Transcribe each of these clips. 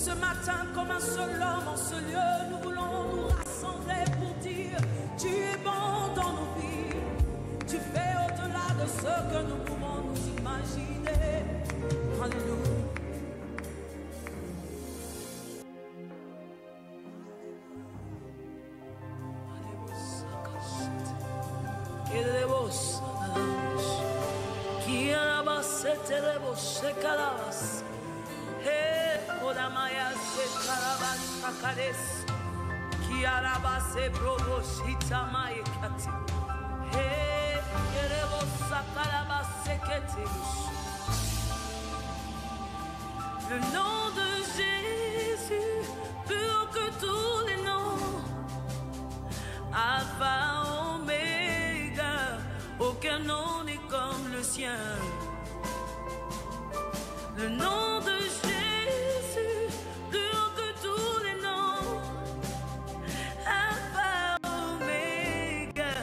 Ce matin, comme un seul homme en ce lieu, nous voulons nous rassembler pour dire: tu es bon dans nos vies, tu fais au-delà de ce que nous pouvons nous imaginer. Alléluia. Olamaya se karabasa kares ki arabase proboshita maikati he erebo sakarabase ketish. Le nom de Jésus, plus haut que tous les noms, Alpha Oméga, aucun nom n'est comme le sien. Le nom de Jésus, plus haut que tous les noms, Alpha Oméga,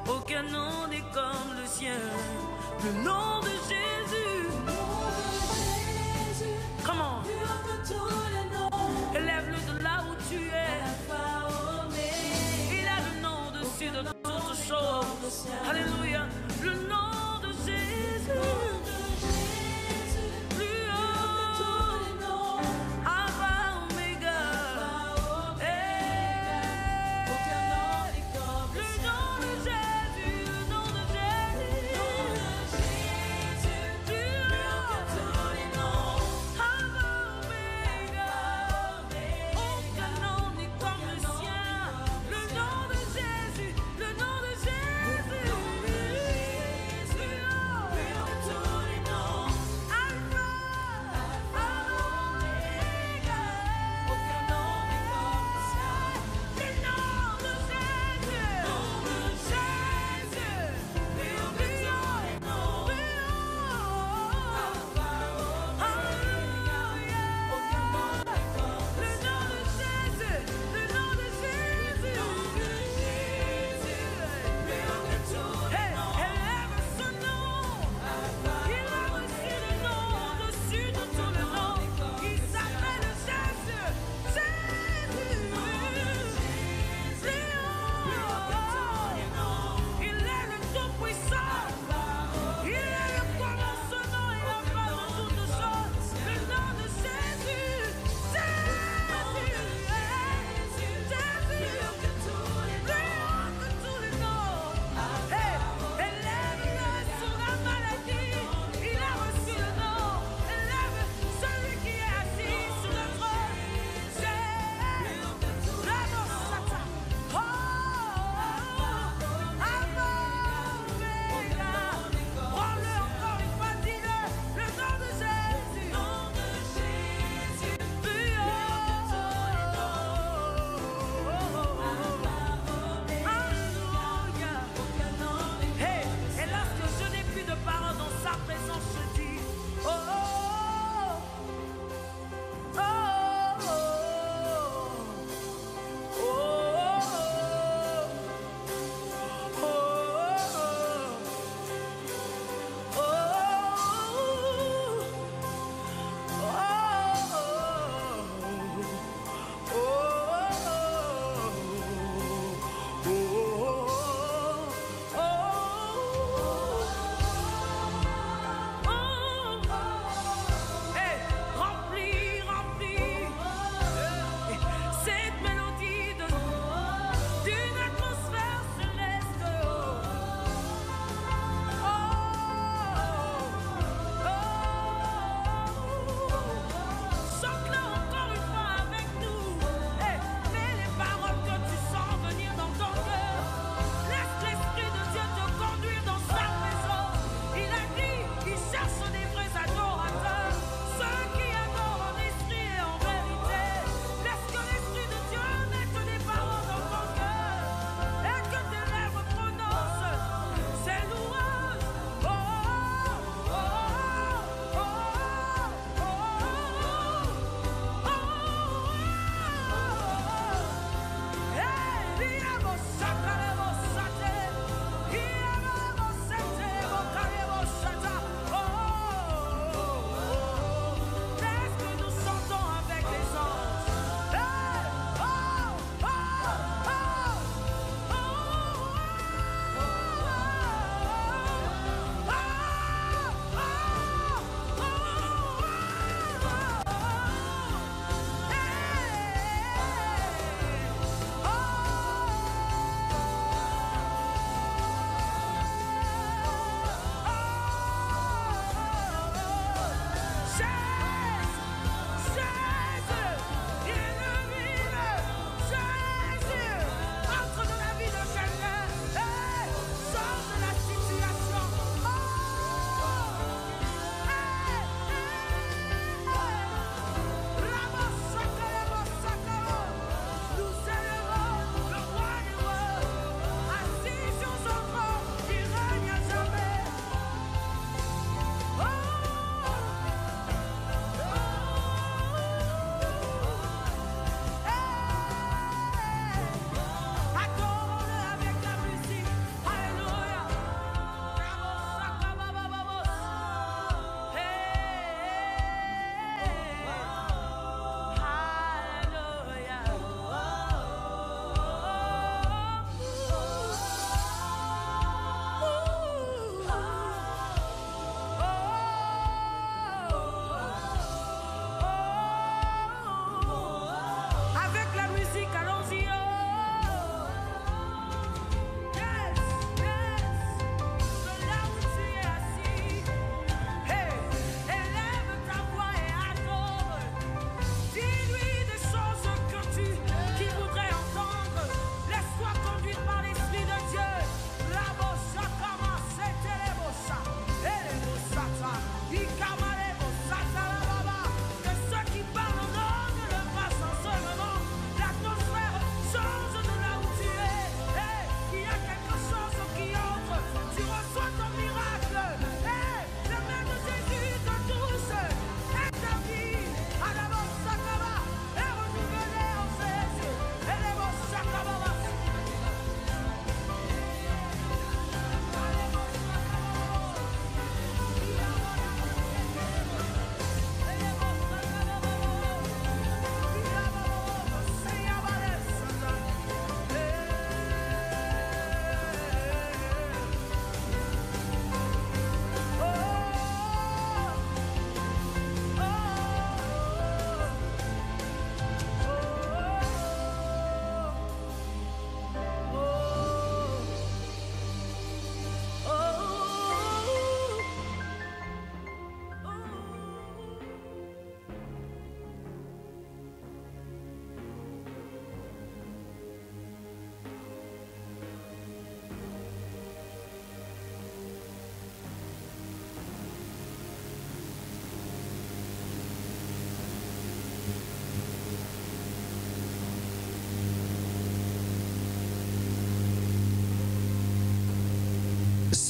aucun nom n'est comme le sien. Le nom de Jésus, comment? Plus haut que tous les noms, élève-le de là où tu es. Alpha Oméga, il a le nom dessus de toutes choses. Alléluia, le nom de Jésus.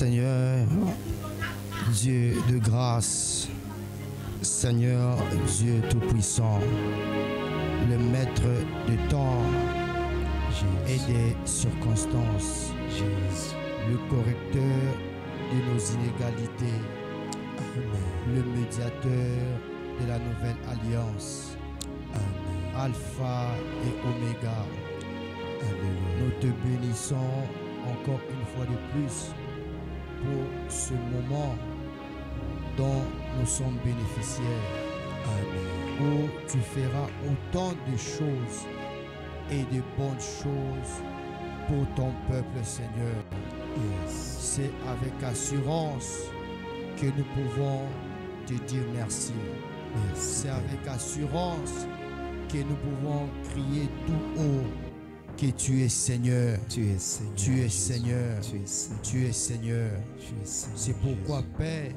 Seigneur, Dieu de grâce, Seigneur, Dieu tout-puissant, le maître du temps et des circonstances, le correcteur de nos inégalités, le médiateur de la nouvelle alliance, Alpha et Oméga. Nous te bénissons encore une fois de plus pour ce moment dont nous sommes bénéficiaires, où tu feras autant de choses et de bonnes choses pour ton peuple, Seigneur. C'est avec assurance que nous pouvons te dire merci. C'est avec assurance que nous pouvons crier tout haut que tu es Seigneur. Tu es Seigneur. Tu es Seigneur. Tu es Seigneur. C'est pourquoi, Père,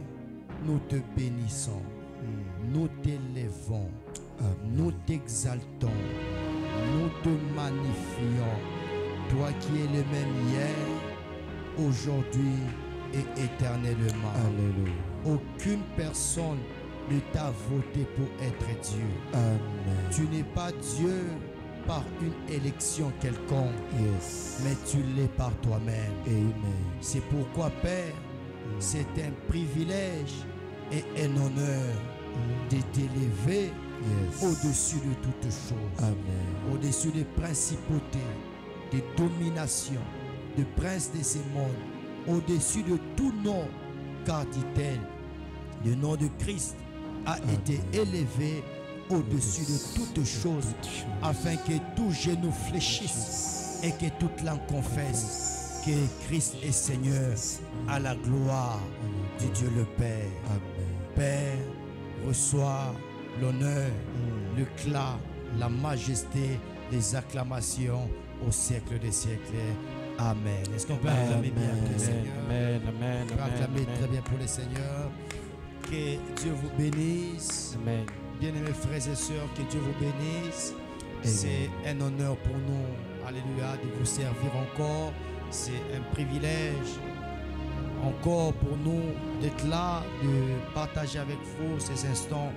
nous te bénissons. Nous t'élevons. Nous t'exaltons. Nous te magnifions. Toi qui es le même hier, aujourd'hui et éternellement. Alléluia. Aucune personne ne t'a voté pour être Dieu. Amen. Tu n'es pas Dieu par une élection quelconque, mais tu l'es par toi-même. C'est pourquoi, Père, c'est un privilège et un honneur de t'élever au-dessus de toutes choses, au-dessus des principautés, des dominations, de princes de ces mondes, au-dessus de tout nom, car, dit-elle, le nom de Christ a été élevé au-dessus de toutes choses, afin que tout genou fléchisse et que toute langue confesse que Christ est Seigneur, à la gloire de Dieu le Père. Père, reçois l'honneur, l'éclat, la majesté, les acclamations au siècle des siècles. Amen. Est-ce qu'on peut acclamer bien pour le Seigneur? Amen. Amen. On peut acclamer très bien pour le Seigneur. Que Dieu vous bénisse. Amen. Bien-aimés frères et sœurs, que Dieu vous bénisse. C'est un honneur pour nous, alléluia, de vous servir encore. C'est un privilège encore pour nous d'être là, de partager avec vous ces instants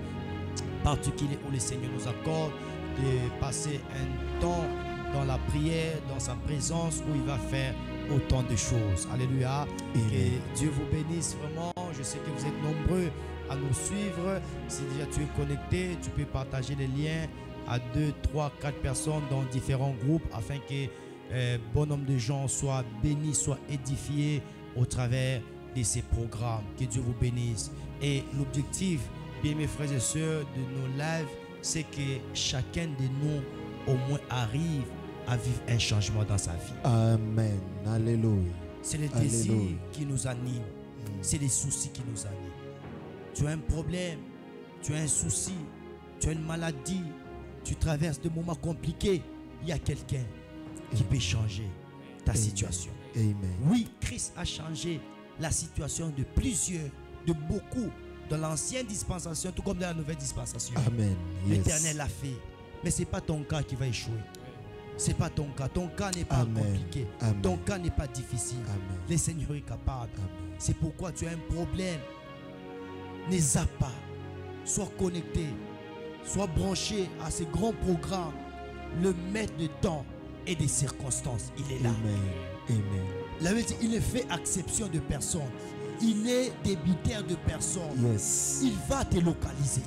particuliers où le Seigneur nous accorde, de passer un temps dans la prière, dans sa présence, où il va faire autant de choses. Alléluia. Que Dieu vous bénisse vraiment. Je sais que vous êtes nombreux à nous suivre. Si déjà tu es connecté, tu peux partager les liens à 2, 3, 4 personnes dans différents groupes afin que bon nombre de gens soient bénis, soient édifiés au travers de ces programmes. Que Dieu vous bénisse. Et l'objectif, bien mes frères et sœurs, de nos lives, c'est que chacun de nous au moins arrive à vivre un changement dans sa vie. Amen. Alléluia. C'est les désirs qui nous animent. C'est les soucis qui nous animent. Tu as un problème, tu as un souci, tu as une maladie, tu traverses des moments compliqués. Il y a quelqu'un qui peut changer ta situation. Amen. Oui, Christ a changé la situation de plusieurs, de beaucoup, dans l'ancienne dispensation, tout comme dans la nouvelle dispensation. Amen. L'Éternel l'a fait. Mais ce n'est pas ton cas qui va échouer. Ce n'est pas ton cas. Ton cas n'est pas compliqué. Amen. Ton cas n'est pas difficile. Amen. Le Seigneur est capable. C'est pourquoi tu as un problème. Ne zappe pas. Sois connecté. Sois branché à ce grand programme. Le maître de temps et des circonstances. Il est là. Amen. La Bible dit, il ne fait exception de personne. Il est débiteur de personne. Il va te localiser.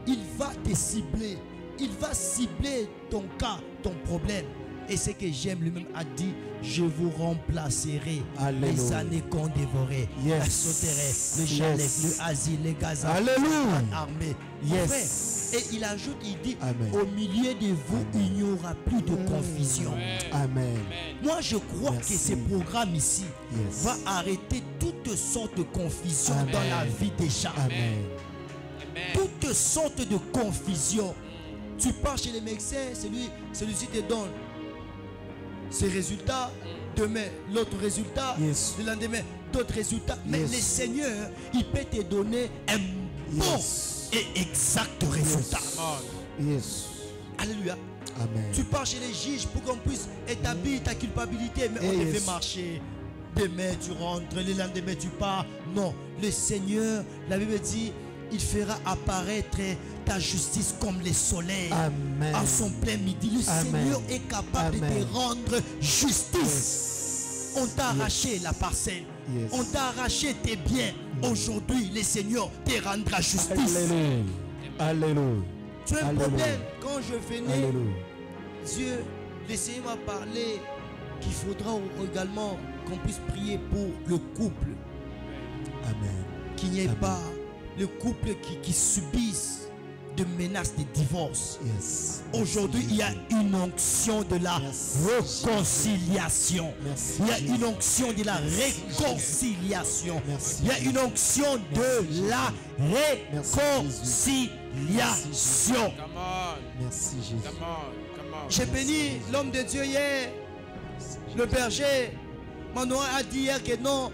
Il va te cibler. Il va cibler ton cas, ton problème. Et ce que j'aime, lui-même a dit, je vous remplacerai. Alléluia. Les années qu'on dévorait, la sauterelle, le Jalek, le Asile, les Gaza, l'armée. Et il ajoute, il dit, au milieu de vous, il n'y aura plus de confusion. Amen. Moi, je crois que ce programme ici va arrêter toutes sortes de confusion dans la vie des gens. Amen. Toutes sortes de confusion. Tu pars chez les médecins, celui-ci te donne ses résultats, demain l'autre résultat, le lendemain d'autres résultats. Mais le Seigneur, il peut te donner un bon et exact résultat. Alléluia. Amen. Tu pars chez les juges pour qu'on puisse établir ta culpabilité, mais on te fait marcher demain tu rentres, le lendemain tu pars. Non, le Seigneur, la Bible dit, il fera apparaître ta justice comme le soleil. Amen. En son plein midi. Le Amen. Seigneur est capable Amen. de te rendre justice. Yes. On t'a arraché la parcelle. Yes. On t'a arraché tes biens. Aujourd'hui, le Seigneur te rendra justice. Alléluia. Alléluia. Tu as un Alléluia. problème. Quand je venais, Alléluia. Dieu, le Seigneur m'a parlé qu'il faudra également qu'on puisse prier pour le couple. Amen. Qu'il n'y ait Amen. pas le couple qui subissent de menaces de divorce. Yes. Aujourd'hui, il y a une onction de la Merci. réconciliation. Merci. Il y a Jésus. une onction de la réconciliation. Merci. Il y a une onction de la réconciliation. Come on. Merci Jésus. Come on. Come on. J'ai béni l'homme de Dieu hier, le berger. Manoa a dit hier que non,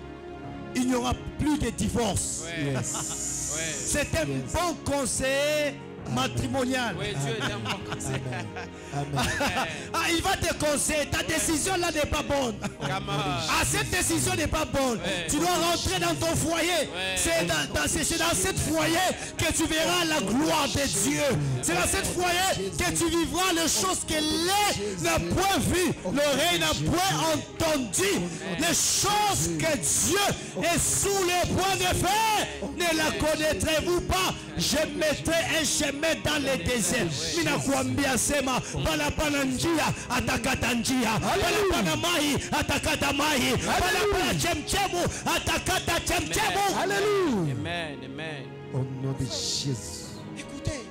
il n'y aura plus de divorce. Ouais. Yes. Ouais. C'est un Yes. bon conseiller matrimonial. Oui, Dieu est un bon conseil. Amen. Amen. Ah, il va te conseiller. Ta décision là n'est pas bonne. Come on. Ah, cette décision n'est pas bonne. Ouais. Tu dois rentrer dans ton foyer. Ouais. C'est dans cette foyer que tu verras la gloire de Dieu. C'est dans cette foyer que tu vivras les choses que l'œil n'a point vues, l'oreille n'a point entendu. Les choses que Dieu est sous le point de faire. Ne la connaîtrez-vous pas? Je mettrai un chemin dans le désert. Minakuambia sema palapana njia atakata njia, palapana maji atakata maji, palapana chemchemu atakata chemchemu. Alléluia. Amen. Amen. Au nom de Jésus. Écoutez,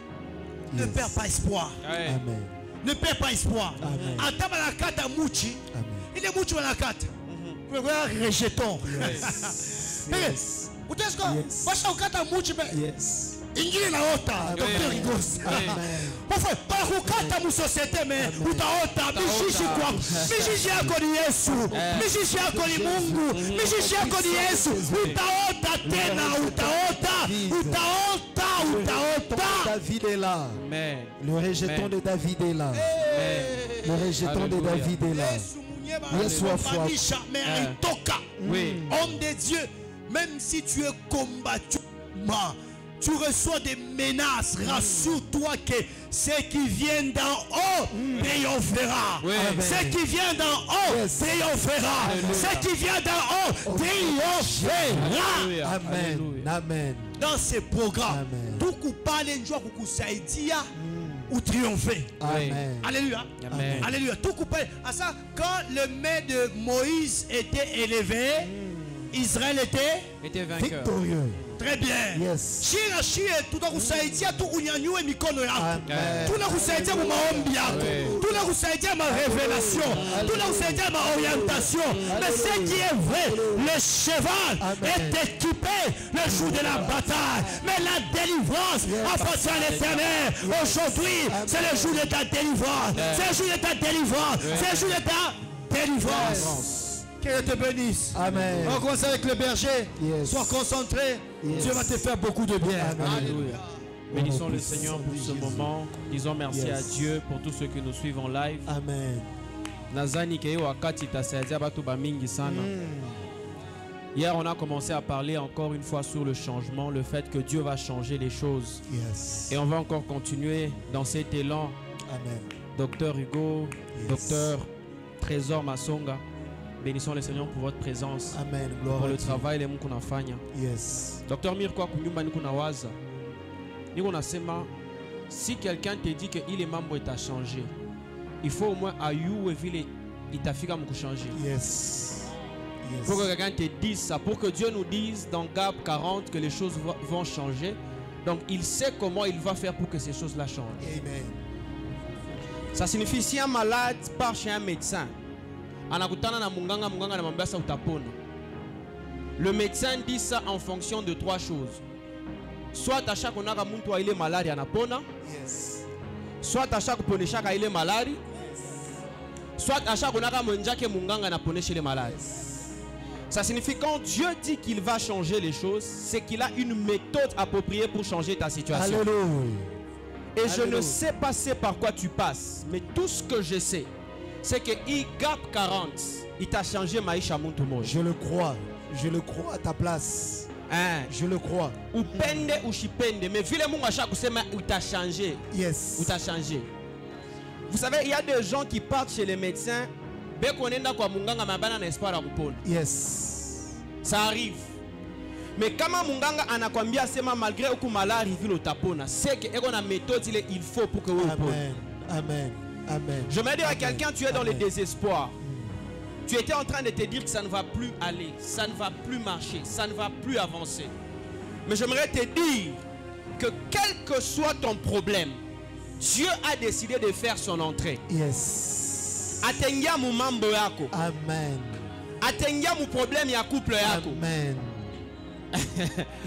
ne Yes. perds pas espoir. Ouais. Amen. Ne perds pas espoir. Amen. Ata balakata muchi, Amen. ile muchi balakata. Rejetons. Yes. Bebe, Yes. utasikia Yes. basha ukata muchi be Yes. ingine naota. Dr. Rigos. Mfwe para kukata mu societe me utaota mishishi kwa mishishi yako ni Yesu, mishishi yako ni Mungu, mishishi yako ni Yesu. Utaota tena, utaota. David est là. Amen. Le rejeton de David est là. Le rejeton de Alléluia. David est là. Yesu Fanisha, mais haitoka. Oui. Homme de Dieu, même si tu es combattu, tu reçois des menaces, rassure-toi que ce qui vient d'en haut triomphera. Oui. Ce qui vient d'en haut Yes. triomphera. Ce qui vient d'en haut triomphera. Alléluia. Amen. Alléluia. Amen. Dans ce programme, Amen. tout coupable njua kukusaidia ou triompher. Amen. Alléluia. Amen. Alléluia. Tout coupé. À ça, quand le main de Moïse était élevé, Israël Était vainqueur. Victorieux. très bien. Yes. Shie tunakusaidia tu unyanyue mikono yako. Amen. Tunakusaidia mu maombi yako. Tunakusaidia ma révélation. Tunakusaidia ma orientation. Mais ce qui est vrai, le cheval est équipé le jour de la bataille. Mais la délivrance appartient à l'Éternel. Aujourd'hui, c'est le jour de ta délivrance. C'est le jour de ta délivrance. C'est le jour de ta délivrance. Que Dieu te bénisse. Amen. On commence avec le berger. Yes. Sois concentré. Yes. Dieu va te faire beaucoup de bien. Amen. Alléluia. Bénissons le puissant Seigneur pour de ce Jésus. moment. Disons merci Yes. à Dieu pour tous ceux qui nous suivent en live. Amen. Nazani ke wakati tasaidia batu ba mingi sana. Hier, on a commencé à parler encore une fois sur le changement, le fait que Dieu va changer les choses. Yes. Et on va encore continuer dans cet élan. Amen. Docteur Hugo, Yes. Docteur Trésor Masonga, bénissons le Seigneur pour votre présence, Amen. Gloire pour à le Dieu. travail les mko nafanya. Yes. Docteur Mirko kunyumba niko nawaza. Niko nasema si quelqu'un te dit que il est membre t'a changé, il faut au moins ayue vile itafika mkuchanger. Yes. Yes. Pour que quelqu'un te dise ça, pour que Dieu nous dise dans Gab 40 que les choses vont changer. Donc il sait comment il va faire pour que ces choses-là changent. Amen. Ça signifie si un malade part chez un médecin, anakutana na munganga, munganga na mambia sa utapona. Le médecin dit ça en fonction de trois choses. Soit à chaque onaka muntu il est malade anapona, Yes. soit à chaque poneshaka il est malade, soit à chaque onaka monjake munganga na poneshe les malades. Ça signifie quand Dieu dit qu'il va changer les choses, c'est qu'il a une méthode appropriée pour changer ta situation. Alléluia. Et je ne Alléluia. sais pas c'est par quoi tu passes, mais tout ce que je sais, c'est que IGAP 40, il t'a changé maisha muntu moja. Je le crois à ta place. Hein? Je le crois. Ou pende ou chipende, mais vile mungu acha kusema il t'a changé. Yes. Ou t'a changé. Vous savez, il y a des gens qui partent chez les médecins, bekonenda kwa munganga mabana na espoir à kupona. Yes. Ça arrive. Mais kama munganga anakwambia sema malgré uku malari vile utapona, c'est que eko na méthode il faut pour que vous Amen. Amen. Amen. Je me dis à Amen. quelqu'un, tu es dans le Amen. désespoir. Tu étais en train de te dire que ça ne va plus aller, ça ne va plus marcher, ça ne va plus avancer. Mais j'aimerais te dire que quel que soit ton problème, Dieu a décidé de faire son entrée. Yes. Atengia mu mambo yako. Amen. Atengia mu problème ya couple yako. Amen.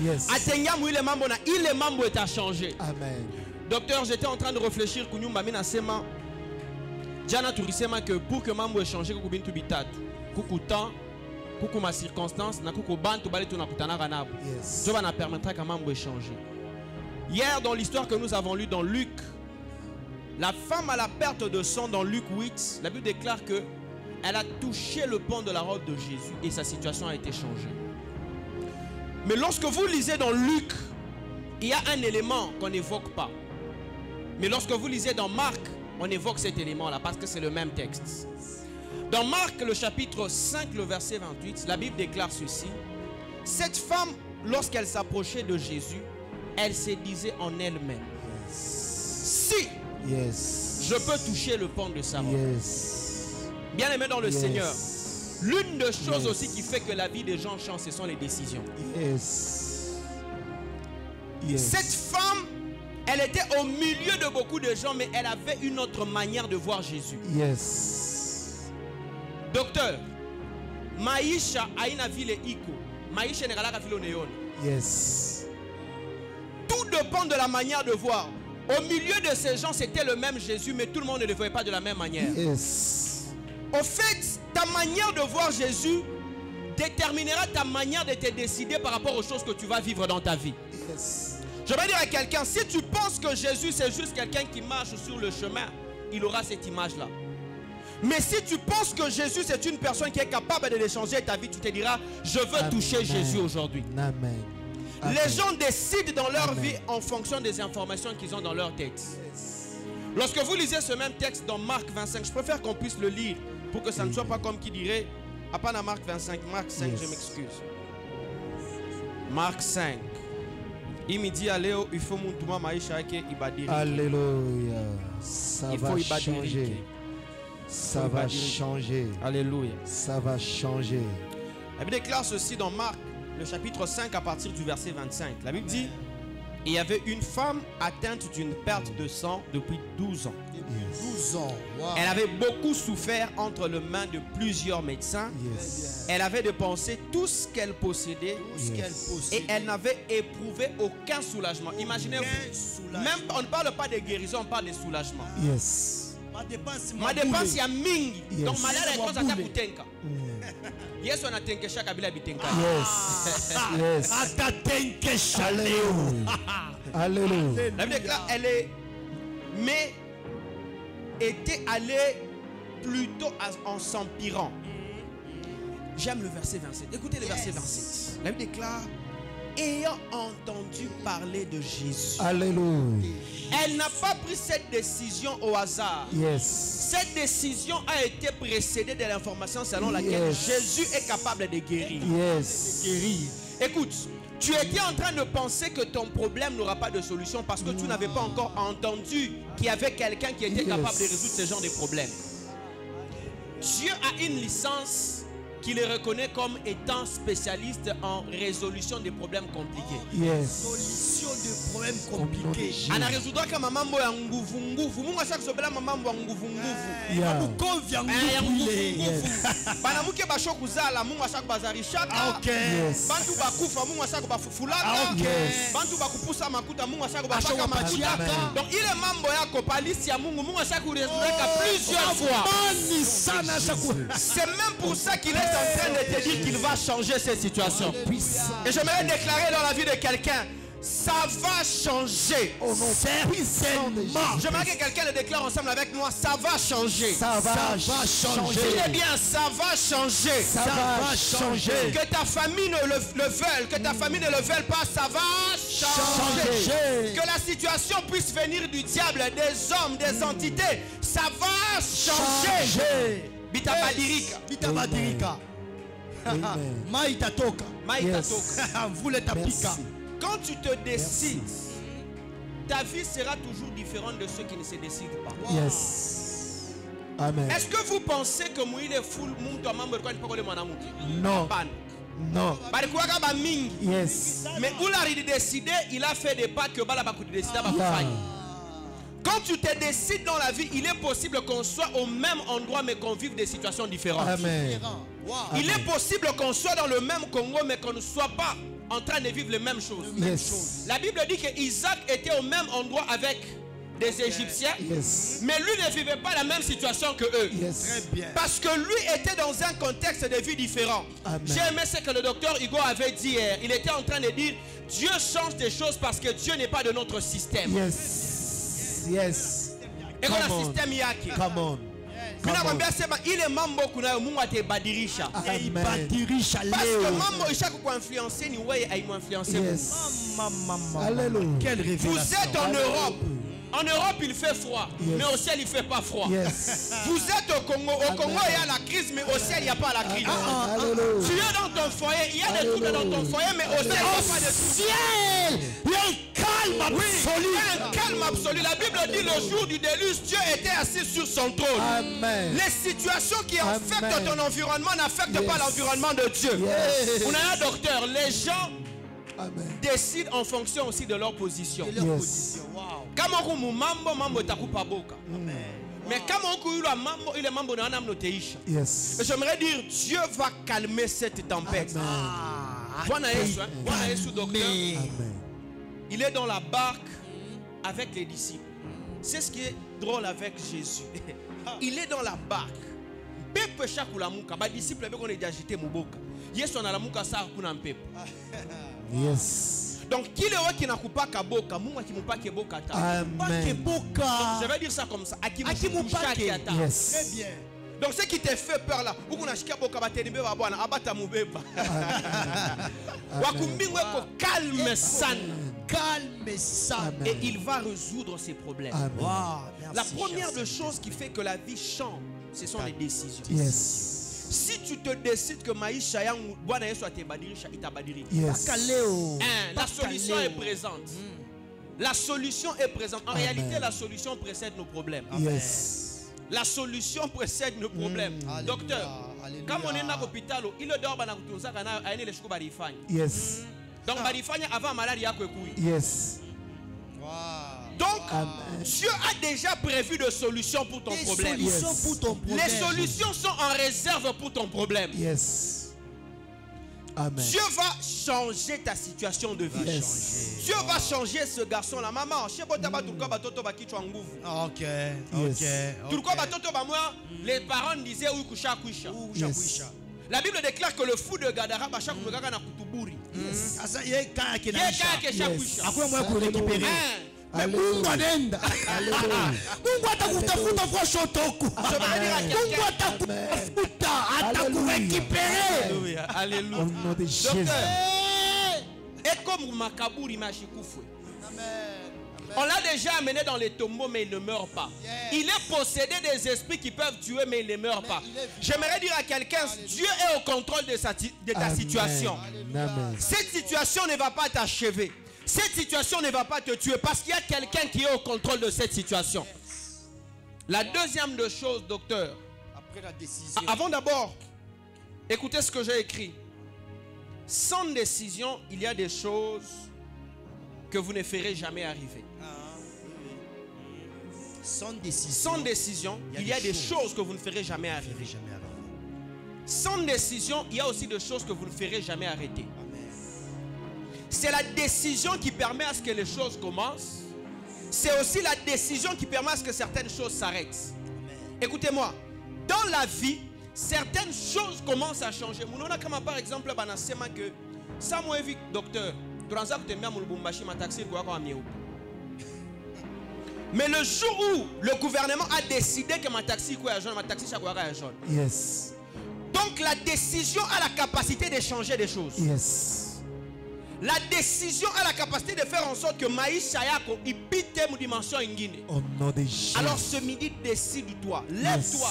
Yes. Atengia mu ile mambo na ile mambo est changé. Amen. Docteur, j'étais en train de réfléchir kunyumba mina sema Jana tulisema que pour que mambo échange kuku bintu bitatu. Kuku temps, kuku ma circonstance, na kuku bantu bali tunakutana nabo. Yes. Dieu va nous permettre que mambo échange. Hier dans l'histoire que nous avons lue dans Luc, la femme à la perte de sang dans Luc 8, la Bible déclare que elle a touché le pan de la robe de Jésus et sa situation a été changée. Mais lorsque vous lisez dans Luc, il y a un élément qu'on n'évoque pas. Mais lorsque vous lisez dans Marc, on évoque cet élément-là parce que c'est le même texte. Dans Marc, le chapitre 5, le verset 28, la Bible déclare ceci. Cette femme, lorsqu'elle s'approchait de Jésus, elle se disait en elle-même, si je peux toucher le pan de sa robe. Bien aimé dans le Seigneur, l'une des choses aussi qui fait que la vie des gens change, ce sont les décisions. Cette femme, elle était au milieu de beaucoup de gens, mais elle avait une autre manière de voir Jésus. Docteur, maisha aina vile iko, maisha negalaka vile oneona. Tout dépend de la manière de voir. Au milieu de ces gens, c'était le même Jésus, mais tout le monde ne le voyait pas de la même manière. Au fait, ta manière de voir Jésus déterminera ta manière de te décider par rapport aux choses que tu vas vivre dans ta vie. Je vais dire à quelqu'un, si tu penses que Jésus c'est juste quelqu'un qui marche sur le chemin, il aura cette image-là. Mais si tu penses que Jésus c'est une personne qui est capable de changer ta vie, tu te diras, je veux toucher Jésus aujourd'hui. Les gens décident dans leur vie en fonction des informations qu'ils ont dans leur tête. Lorsque vous lisez ce même texte dans Marc 25, je préfère qu'on puisse le lire pour que ça ne soit pas comme qui dirait, à part Marc 25, Marc 5, je m'excuse. Marc 5. Il me dit, Alléluia, il faut mon maïcha qui ibadiri. Alléluia. Ça va changer. Ça va changer. Alléluia. Ça va changer. La Bible déclare ceci dans Marc, le chapitre 5, à partir du verset 25. La Bible dit, il y avait une femme atteinte d'une perte de sang depuis 12 ans. 12 ans. Wow. Elle avait beaucoup souffert entre les mains de plusieurs médecins. Elle avait dépensé tout ce qu'elle possédait. Et elle n'avait éprouvé aucun soulagement. Imaginez-vous. Même on ne parle pas de guérison, on parle de soulagement. Ma dépense y a mingi. Donc malade est cause à ta kutenka. Yes, on a tenke chaque abila bitenka. Yes. Alléluia. La Bible déclare, elle est, mais était allée plutôt en s'empirant. J'aime le verset 27. Écoutez le verset 27. La Bible déclare, ayant entendu parler de Jésus. Alléluia. Elle n'a pas pris cette décision au hasard. Cette décision a été précédée de l'information selon laquelle Jésus est capable de guérir. Écoute, tu étais en train de penser que ton problème n'aura pas de solution parce que tu n'avais pas encore entendu qu'il y avait quelqu'un qui était capable de résoudre ce genre de problème. Dieu a une licence qui le reconnaît comme étant spécialiste en résolution des problèmes compliqués. Solution de problèmes compliqués. Ana résoudra kama mambo ya nguvu nguvu. Mungu ashaka sobela mambo ya nguvu nguvu. Abukovi ya nguvu. Bana muke basho kuzala Mungu ashaka bazarishaka. Bantu bakufa Mungu ashaka bafufulaka. Bantu bakupusa makuta Mungu ashaka bapaka machiaka. Donc ile mambo yako palisi ya Mungu ashaka kuresoudra plusieurs fois. C'est même pour ça qu'il est en train de te dire qu'il va changer cette situation. Et j'aimerais déclarer dans la vie de quelqu'un, ça va changer. Au nom puissant de Jésus. J'aimerais que quelqu'un le déclare ensemble avec moi. Ça va changer. Ça va changer. Dis-le bien, ça va changer. Ça va changer. Que ta famille ne le veuille, que ta famille ne le veuille pas, ça va changer. Que la situation puisse venir du diable, des hommes, des entités, ça va changer. Bitabadirika. Bitabadirika. Amen. Maïtatoka. Maïtatoka. Voulez tapika. Quand tu te décides, ta vie sera toujours différente de ceux qui ne se décident pas. Wow. Yes. Amen. Est-ce que vous pensez que Mouille est full Non. Non. Yes. Mais où l'a décidé, il a fait des pas que Balabakou décide. Quand tu te décides dans la vie, il est possible qu'on soit au même endroit mais qu'on vive des situations différentes. Amen. Wow. Il est possible qu'on soit dans le même Congo mais qu'on ne soit pas en train de vivre les mêmes choses. Yes. La Bible dit que Isaac était au même endroit avec des Égyptiens, yes. mais lui ne vivait pas la même situation que eux. Yes. Très bien. Parce que lui était dans un contexte de vie différent. J'ai aimé ce que le docteur Hugo avait dit hier. Il était en train de dire, Dieu change des choses parce que Dieu n'est pas de notre système. Yes. Yes. Et qu'on a système yaki. Come on. Il est mambo kuna mungu ate badirisha. Badirisha leo. Parce que mambo isha kuinfluencer ni wewe aimuinfluencer. Yes. Alléluia. Quelle révélation. Vous êtes en Europe. En Europe, il fait froid, yes. mais au ciel, il ne fait pas froid. Yes. Vous êtes au Congo. Au Congo, il y a la crise, mais au ciel, il n'y a pas la crise. Tu es dans ton foyer, il y a des troubles dans ton foyer, mais au ciel, il n'y a pas de troubles. Il y a un calme absolu. Il y a un calme absolu. La Bible dit le jour du déluge, Dieu était assis sur son trône. Amen. Les situations qui affectent ton environnement n'affectent pas l'environnement de Dieu. Yes. On a un docteur. Les gens Amen. décident en fonction aussi de leur position. Yes. Kama kumu mambo itakupa boka. Mais kama ukuyula mambo ile mambo na namno teisha. Yes. J'aimerais dire Dieu va calmer cette tempête. Bwana Yesu docteur. Amen. Il est dans la barque avec les disciples. C'est ce qui est drôle avec Jésus. Il est dans la barque. Pepe shakula muka ba disciples be koné agité muboka. Yesu na la muka sa kuna mpepo. Yes. Donc, qui est qui n'a pas kaboka, mungu akimupa keboka ta. Amen. Je vais dire ça comme ça. Akimupa keta. Yes. Très bien. Donc, ce qui te fait peur là, ou qu'on a shika boka batenimbe wa bwana abata mubeba. Wakumbingwe ko calme sana. Calme ça. Et il va résoudre ses problèmes. Wow, La première des choses qui fait que la vie change, ce sont les décisions. Yes. Si tu te décides que maisha yangu Bwana Yesu atebadilisha itabadilika. Yes. La solution est présente. La solution est présente. En réalité, la solution précède nos problèmes. Yes. La solution précède nos problèmes. Docteur, quand on est dans l'hôpital, il est dehors, Yes. donc, avant maladie, Yes. donc, Dieu a déjà prévu des solutions pour ton problème. Yes. Les solutions sont en réserve pour ton problème. Yes. Amen. Dieu va changer ta situation de vie. Yes. Dieu va changer ce garçon-là. Maman, les parents disaient oui, kusha kusha. Yes. La Bible déclare que le fou de Gadara, Bachak Mugaga na kutuburi. Mungu anaenda. Mungu atakutafuta kwa shotoku. Mungu atakutafuta, atakurekipere. Alléluia. Au nom de Jésus. Et comme Makaburi Machikoufou. On l'a déjà amené dans les tombeaux, mais il ne meurt pas. Il est possédé des esprits qui peuvent tuer, mais il ne meurt pas. J'aimerais dire à quelqu'un, Dieu est au contrôle de ta situation. Amen. Cette situation ne va pas t'achever. Cette situation ne va pas te tuer parce qu'il y a quelqu'un qui est au contrôle de cette situation. La deuxième de choses, docteur. Après la décision. Avant d'abord, écoutez ce que j'ai écrit. Sans décision, il y a des choses que vous ne ferez jamais arriver. Sans décision. Sans décision, il y a des choses que vous ne ferez jamais arriver. Sans décision, il y a aussi des choses que vous ne ferez jamais arrêter. C'est la décision qui permet à ce que les choses commencent. C'est aussi la décision qui permet à ce que certaines choses s'arrêtent. Écoutez-moi, dans la vie, certaines choses commencent à changer. Par exemple, que Samuel, docteur, Mais le jour où le gouvernement a décidé que ma taxi est jaune, ma taxi est jaune. Yes. Donc la décision a la capacité de changer des choses. Yes. La décision a la capacité de faire en sorte que Maïs Chayako il bite une dimension ingine. Au nom de Jésus. Alors ce midi, décide-toi, lève-toi.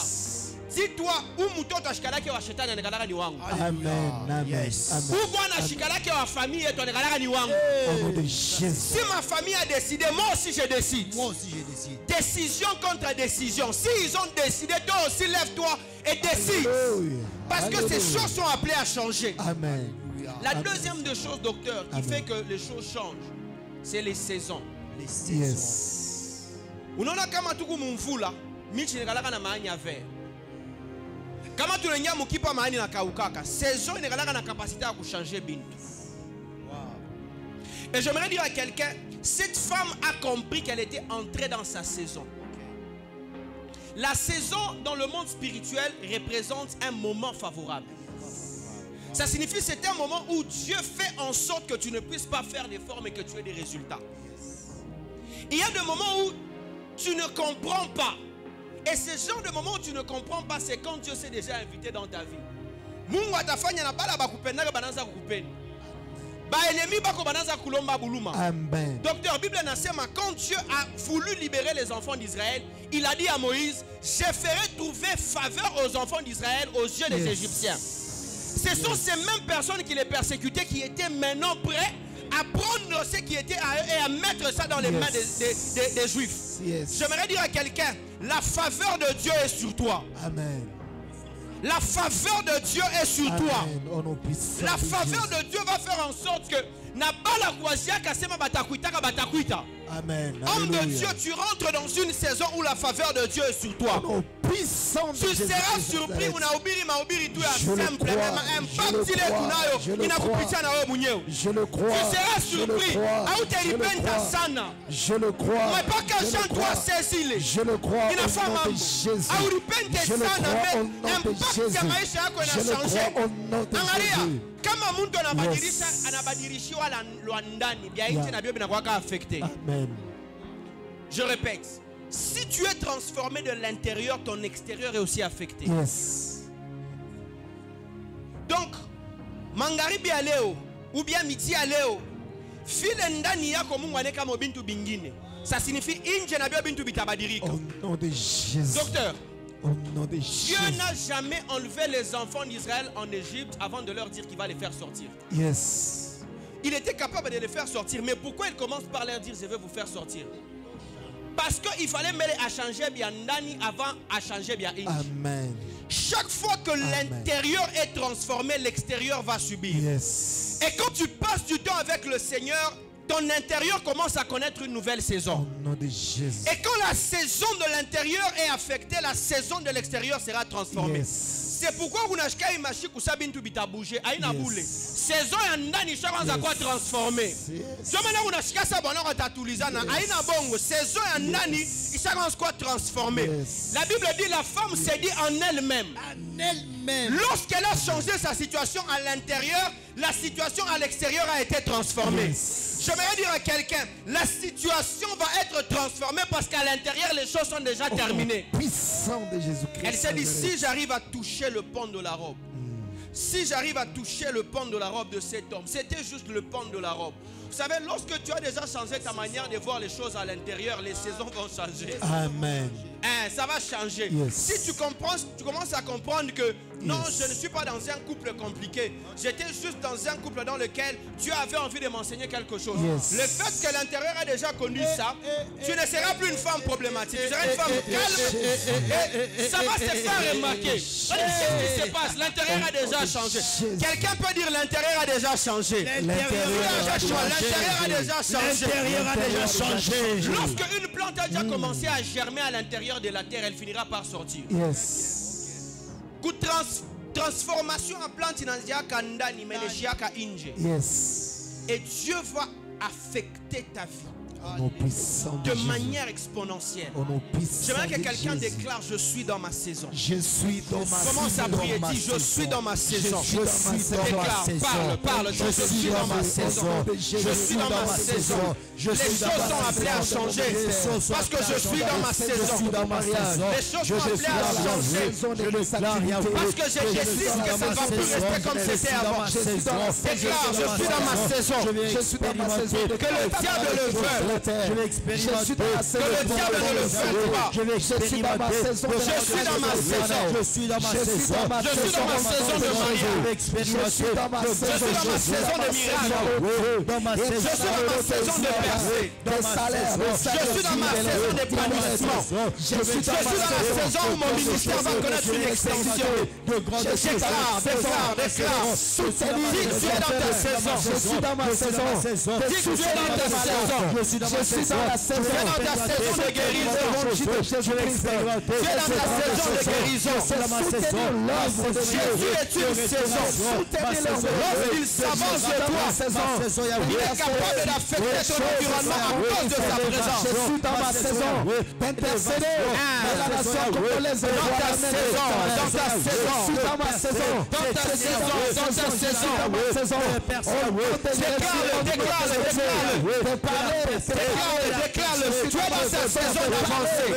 Dis-toi, où mouton tashikala ki wa shetani nekalaka ni wangu. Amen. Amen. Yes. Amen. Où bwana shikala ki wa famille et nekalaka ni wangu. Au nom de Jésus. Si ma famille a décidé, moi aussi je décide. Moi aussi je décide. Décision contre décision. Si ils ont décidé, toi aussi lève-toi et décide. Alléluia. Parce que ces Alléluia. choses sont appelées à changer. Amen. La Amen. deuxième des choses, docteur, qui Amen. fait que les choses changent, c'est les saisons. Les saisons. Yes. Unaona kama tuku mumvula, michi nekalaka na maani ya vert. Kama tulenya mukipa maani na kaukaka, saison nekalaka na capacité à changer bintu. Et j'aimerais dire à quelqu'un, cette femme a compris qu'elle était entrée dans sa saison. La saison dans le monde spirituel représente un moment favorable. Ça signifie que c'est un moment où Dieu fait en sorte que tu ne puisses pas faire d'efforts mais que tu aies des résultats. Il y a des moments où tu ne comprends pas. Et ce genre de moment où tu ne comprends pas, c'est quand Dieu s'est déjà invité dans ta vie. Mungu atafanya na bala bakupenda bananza kukupenda. Ba ennemi bako bananza kulomba buluma. Amen. Docteur, Bible nasema, quand Dieu a voulu libérer les enfants d'Israël, il a dit à Moïse, je ferai trouver faveur aux enfants d'Israël aux yeux des Égyptiens. Ce sont ces mêmes personnes qui les persécutaient qui étaient maintenant prêts à prendre ce qui était à eux et à mettre ça dans les mains des Juifs. Yes. J'aimerais dire à quelqu'un, la faveur de Dieu est sur toi. Amen. La faveur de Dieu est sur toi. Amen. Au nom puissant La de faveur Jésus. de Dieu va faire en sorte que na bala kwazia kasema batakuita ka batakuita. Amen. Homme de Alléluia. Dieu, tu rentres dans une saison où la faveur de Dieu est sur toi. Au nom puissant de Tu Jésus. seras surpris, unaubiri mahubiri tu ya Je le simple, crois, même je le impact ile crois, kunayo je le inakupitia na wewe mwenyewe. Je le crois. Tu seras Je le surpris, crois. Je le hautalipenda crois. sana. Je le crois. Mpaka Je le Jean crois. 3:16 Je le crois. inafaa Au nom de mambo. Jésus. Haulipende Je le sana, crois au mais nom de impact Jésus. ya maisha yako Je le inachangé. crois au nom de Angalia, Jésus. kama mtu anabadilisha Yes. anabadilishiwa la ndani, bia nje Yeah. na bio binakuwa affecté. Amen. Je répète, si tu es transformé de l'intérieur, ton extérieur est aussi affecté. Yes. Donc, mangaribi ya leo ou bien midi ya leo, file ndani yako Mungu aneka mo bintu bingine. Ça signifie inje na bio bintu bitabadilika. Au nom de Jésus. Docteur, Au nom de Jésus. Dieu n'a jamais enlevé les enfants d'Israël en Égypte avant de leur dire qu'il va les faire sortir. Yes. Il était capable de les faire sortir, mais pourquoi il commence par leur dire je vais vous faire sortir? Parce qu'il fallait mêler à changer bien ndani avant à changer bien inje. Amen. Chaque fois que l'intérieur est transformé, l'extérieur va subir. Yes. Et quand tu passes du temps avec le Seigneur, ton intérieur commence à connaître une nouvelle saison. Au nom de Jésus. Et quand la saison de l'intérieur est affectée, la saison de l'extérieur sera transformée. Yes. C'est pourquoi unashika imashi kusabintu bitabouger aina Yes. boule. Saison ya ndani shaanza kwa transformer. Yes. Ndio maana unashika sa bwana watatulizana aina bongo. Saison ya ndani ishaanza kwa transformer. Yes. La Bible dit la femme s'est dit en elle-même. En elle-même. Lorsqu'elle a changé sa situation à l'intérieur, la situation à l'extérieur a été transformée. Yes. J'aimerais dire à quelqu'un, la situation va être transformée parce qu'à l'intérieur, les choses sont déjà terminées. Puissant de Jésus-Christ. Elle s'est dit, si j'arrive à toucher le pan de la robe, si j'arrive à toucher le pan de la robe de cet homme, c'était juste le pan de la robe. Vous savez, lorsque tu as déjà changé ta manière de voir les choses à l'intérieur, les saisons vont changer. Amen. Hein, ça va changer. Yes. Si tu comprends, tu commences à comprendre que non, Yes. je ne suis pas dans un couple compliqué. J'étais juste dans un couple dans lequel Dieu avait envie de m'enseigner quelque chose. Yes. Le fait que l'intérieur a déjà connu ça, tu ne seras plus une femme problématique. Tu seras une femme calme. Et ça va se faire remarquer. Qu'est-ce qui se passe? L'intérieur a déjà changé. Quelqu'un peut dire l'intérieur a déjà changé. L'intérieur a déjà changé. L'intérieur a déjà changé. Lorsque une plante a déjà commencé à germer à l'intérieur de la terre, elle finira par sortir. Yes. Coup transformation en plante inaanziaka ndani imeneshiaka nje. Yes. Et Dieu va affecter ta vie. Au nom puissant de de Jésus. manière exponentielle. Au nom puissant J'aimerais que de quelqu'un Jésus. déclare: je suis dans ma saison. Je suis dans ma saison. Commence à prier, dis: je suis dans ma saison. Je suis dans ma saison. Déclare, parle, dis: je suis dans ma saison. Je suis dans ma saison. Les choses sont appelées à changer. Parce que je suis dans ma saison. Les choses sont appelées à changer. Parce que j'ai décidé que ça ne va plus rester comme c'était avant. Déclare: je suis dans ma saison. Je suis dans ma saison. Que le diable le veuille. Je suis dans ma saison. Que le diable ne le veuille pas. Je suis dans ma saison. Je suis dans ma saison. Je suis dans ma saison. Je suis dans ma saison de mariage. Je suis dans ma Je suis dans ma saison de miracle. Dans ma Je suis dans ma saison de percée. Je suis dans ma saison d'épanouissement. Je suis dans la saison où mon ministère va connaître une extension. Déclare. Dis que tu es dans ta saison. Je suis dans ma saison. Dis que tu es dans ta saison. Je suis dans ma saison. Tu es dans ta saison de guérison. Tu es dans ta saison de guérison. Jésus est une saison. Lorsqu'il s'avance de toi, il est capable d'affecter ton environnement à cause de sa présence. Je suis dans ma saison d'intercéder dans la nation congolaise. Dans ta saison. Je suis dans ma saison. Dans ta saison. Déclare-le. Tu es dans ta saison d'avancée.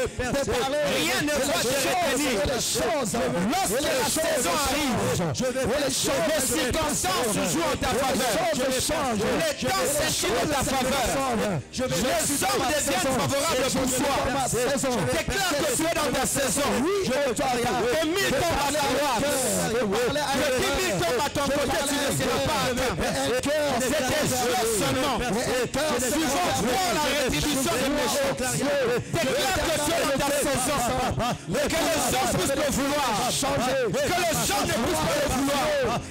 Rien ne doit te retenir. Lorsque la saison arrive, les circonstances jouent en ta faveur. Les temps s'échouent en ta faveur. Les hommes deviennent favorables pour toi. Déclare que tu es dans ta saison. Que 1000 tombent à ta droite. Que 10 000 tombent à ton côté, tu ne seras pas atteint. C'est des choses seulement. Tu vas voir la rétribution des péchés. Déclare que tu es dans ta saison. Que les gens puissent le vouloir. Que les gens ne puissent pas le vouloir.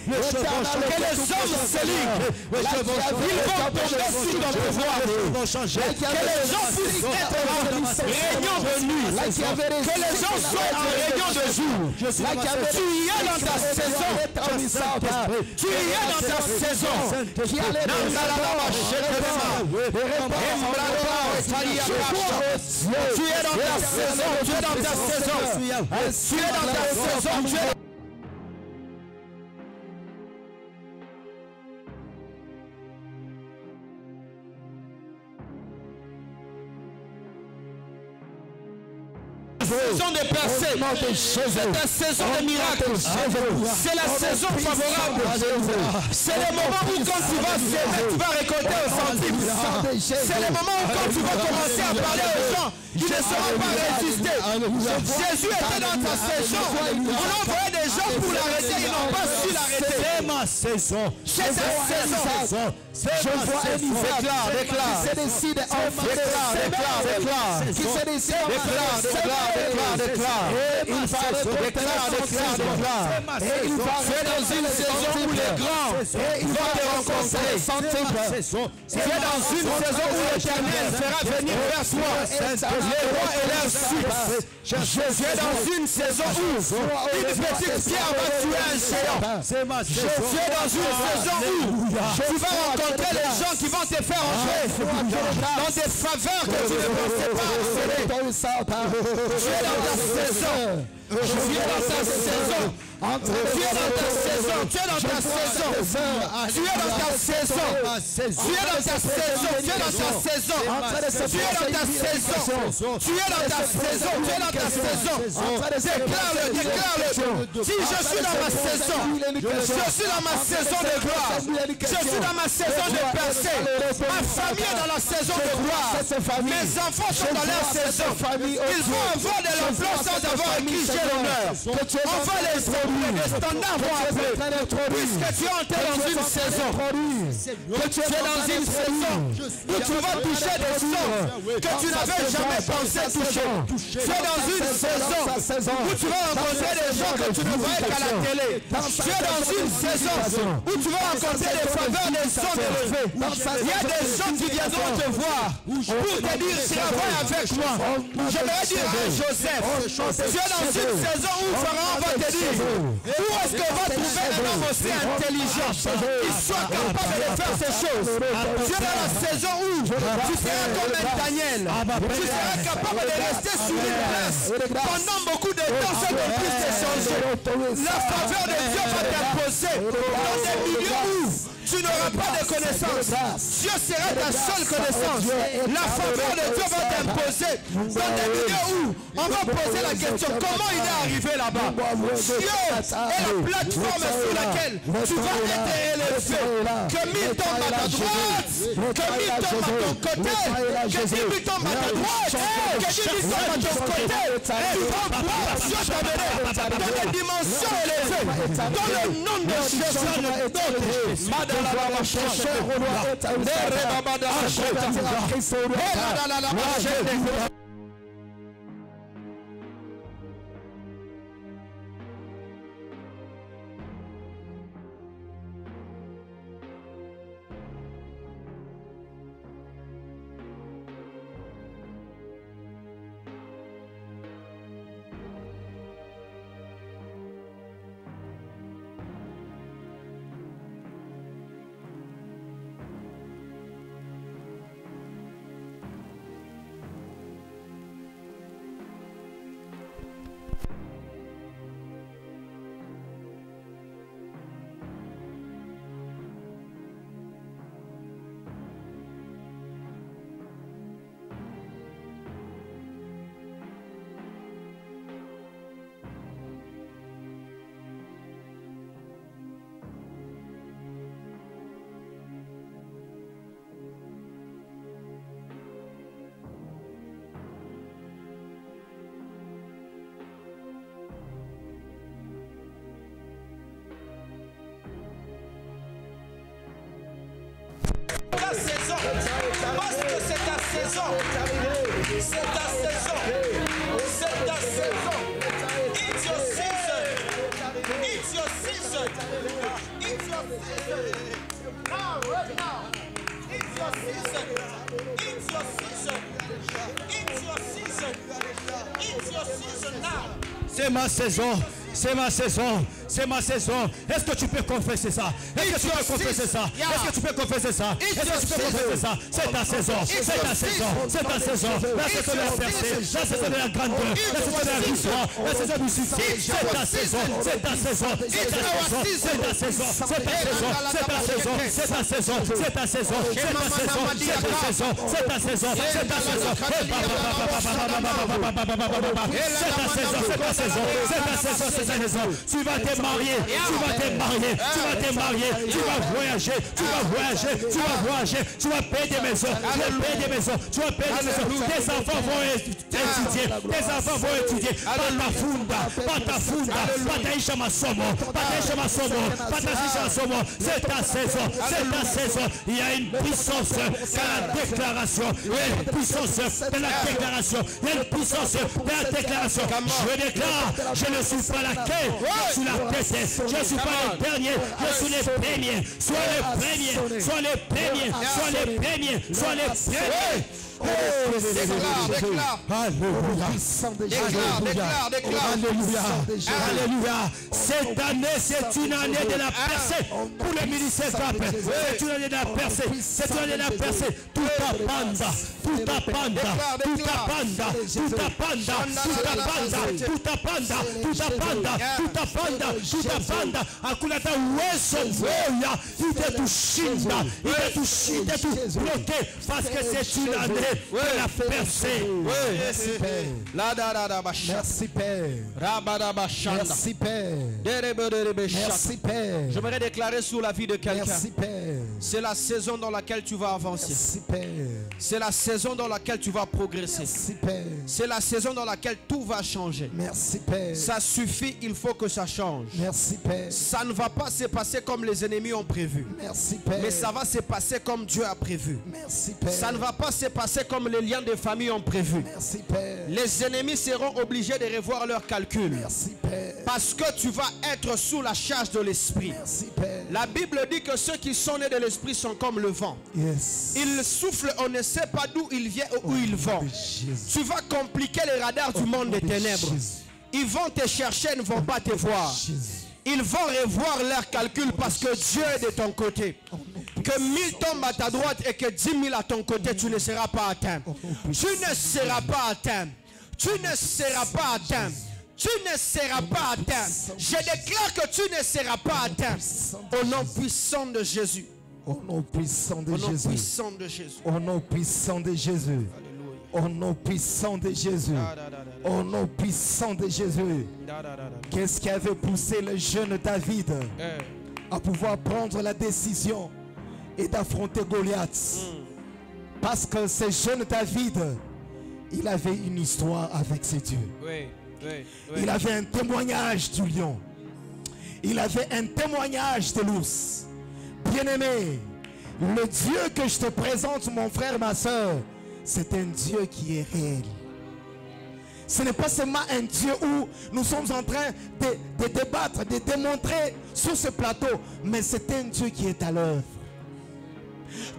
Que les hommes se liguent. Ils vont tomber sur ton pouvoir. Que les gens puissent être en réunion de nuit. Que les gens soient en réunion de jour. Tu y es dans ta saison. Tu y es dans ta saison. Tu es dans ta saison. Tu es dans ta saison. Tu es dans ta saison. Tu es saison de percée, c'est ta saison de miracle, c'est la saison favorable, c'est le moment où quand tu vas s'aimer, tu vas récolter au centime, c'est le moment où quand tu vas commencer à parler aux gens, ils ne sauront pas résister. Jésus était dans ta saison, on envoyait des gens pour l'arrêter, ils n'ont pas su l'arrêter. C'est ma saison. C'est ta saison. Je vois un Isaac qui se décide en Déclare. qui se décide en Déclare. Il va Tu es dans une saison où les grands vont te rencontrer. Tu es dans une saison où l'Éternel fera venir vers toi les rois et leurs suites. Tu es dans une saison où une petite pierre va tuer un géant. Tu es dans une saison où tu vas rencontrer les gens qui vont te faire entrer dans des faveurs que tu ne pensais pas accéder. Tu es dans ta saison. Tu es dans ta saison. Tu es dans ta saison. Tu es dans ta saison. Tu es dans ta saison. Tu es dans ta saison. Tu es dans ta saison. Tu es dans ta saison. Tu es dans ta saison. Tu es dans ta saison. Déclare-le. Si je suis dans ma saison, je suis dans ma saison de gloire. Je suis dans ma saison de percée. Ma famille est dans la saison de gloire. Mes enfants sont dans leur saison. Ils vont avoir de l'emploi sans avoir acquis l'honneur. On va les trouver. Les standards vont appeler. Puisque tu es entré dans une saison. Que tu es dans une saison où tu vas toucher des sons que tu n'avais jamais pensé toucher. Tu es dans une saison où tu vas rencontrer des gens que tu ne voyais qu'à la télé. Tu es dans une saison où tu vas rencontrer des faveurs, des sons élevés. Il y a des gens qui viendront te voir pour te dire, travaille avec moi. J'aimerais dire à Joseph, tu es dans une saison où Pharaon va te dire, où est-ce qu'on va trouver un homme aussi intelligent qui soit capable de faire ces choses. Tu es dans la saison où tu seras comme un Daniel. Tu seras capable de rester sur une place pendant beaucoup de temps sans qu'on puisse te changer. La faveur de Dieu va t'imposer dans des milieux où tu n'auras pas de connaissances. Dieu sera ta seule connaissance. La faveur de Dieu va t'imposer dans des milieux où on va poser la question, comment il est arrivé là-bas? Dieu est la plateforme sur laquelle tu vas être élevé. Que mille tombent à ta droite, que mille tombent à ton côté, que 10 000 tombent à ta droite, que 10 000 tombent à ton côté. Tu vas voir Dieu t'amener dans des dimensions élevées. Dans le nom de Jésus. Ta saison, parce que c'est ta saison, c'est ta saison, c'est ta saison. It's your season, it's your season, it's your season. Now, right now, it's your season, it's your season, it's your season, it's your season now. C'est ma saison, c'est ma saison, c'est ma saison. Est-ce que tu peux confesser ça? Est-ce que tu peux confesser ça? Est-ce que tu peux confesser ça? Est-ce que tu peux confesser ça? C'est ta saison, c'est ta saison, c'est ta saison. La saison de la percée, la saison de la grandeur, la saison de la victoire, la saison du succès. C'est ta saison, c'est ta saison, c'est ta saison, c'est ta saison, c'est ta saison, c'est ta saison, c'est ta saison, c'est ta saison, c'est ta saison, c'est ta saison, c'est ta saison, c'est ta saison. C'est ta saison, c'est ta saison. C'est ta saison, c'est ta saison. Tu vas te marier, tu vas te marier, tu vas te marier, tu vas voyager, tu vas voyager, tu vas voyager, tu vas payer des maisons, tu vas payer des maisons, tu vas payer des maisons. Tes enfants vont étudier, tes enfants vont étudier. Pata funda, pataisha masomo, pataisha masomo, pataisha masomo. C'est ta saison, c'est ta saison. Il y a une puissance dans la déclaration, il y a une puissance dans la déclaration, il y a une puissance dans la déclaration. Je déclare, je ne suis pas la queue, je suis la tête, je ne suis pas le dernier, je suis les premiers. Sois les premiers, sois les premiers, sois les premiers, sois les premiers. Déclare. Alléluia. Alléluia. Alléluia. Cette année, c'est une année de la percée pour le ministère Cap. C'est une année de la percée. C'est une année de la percée. Tout ta panda, tout ta panda, tout ta panda, tout ta panda, tout ta panda, tout ta panda, tout ta panda, tout ta panda, tout ta panda. Akulata weso voya, il te touchinda, il te touchinde, tout bloqué parce que c'est une année. De la percée. Merci Père. Merci Père. Merci Père. Merci Père. J'aimerais déclarer sur la vie de quelqu'un. Merci Père. C'est la saison dans laquelle tu vas avancer. Merci Père. C'est la saison dans laquelle tu vas progresser. Merci Père. C'est la saison dans laquelle tout va changer. Merci Père. Ça suffit, il faut que ça change. mensonge. Merci Père. Ça ne va pas se passer comme les ennemis ont prévu. Merci Père. Mais ça va se passer comme Dieu a prévu. Merci Père. Ça ne va pas se passer comme les liens de famille ont prévu. Merci Père. Les ennemis seront obligés de revoir leurs calculs. Merci Père. Parce que tu vas être sous la charge de l'esprit. Merci Père. La Bible dit que ceux qui sont nés de l'esprit sont comme le vent. Yes. Ils soufflent, on ne sait pas d'où ils viennent ou où ils vont. Tu vas compliquer les radars du monde des ténèbres. Ils vont te chercher, ils ne vont pas te voir. Ils vont revoir leurs calculs parce que Dieu est de ton côté. Que 1000 tombent à ta droite et que 10 000 à ton côté, tu ne seras pas atteint. Tu ne seras pas atteint. Tu ne seras pas atteint. Tu ne seras pas atteint. Je déclare que tu ne seras pas atteint. Au nom puissant de Jésus. Au nom puissant de Au nom Jésus. puissant de Jésus. Au nom puissant de Jésus. Au nom puissant de Jésus. Au nom puissant de Jésus. Qu'est-ce qui avait poussé le jeune David à pouvoir prendre la décision et d'affronter Goliath? Parce que ce jeune David, il avait une histoire avec ses dieux. Il avait un témoignage du lion. Il avait un témoignage de l'ours. Bien-aimé, le Dieu que je te présente, mon frère, ma soeur, c'est un Dieu qui est réel. Ce n'est pas seulement un Dieu où nous sommes en train de débattre, de démontrer sur ce plateau, mais c'est un Dieu qui est à l'œuvre.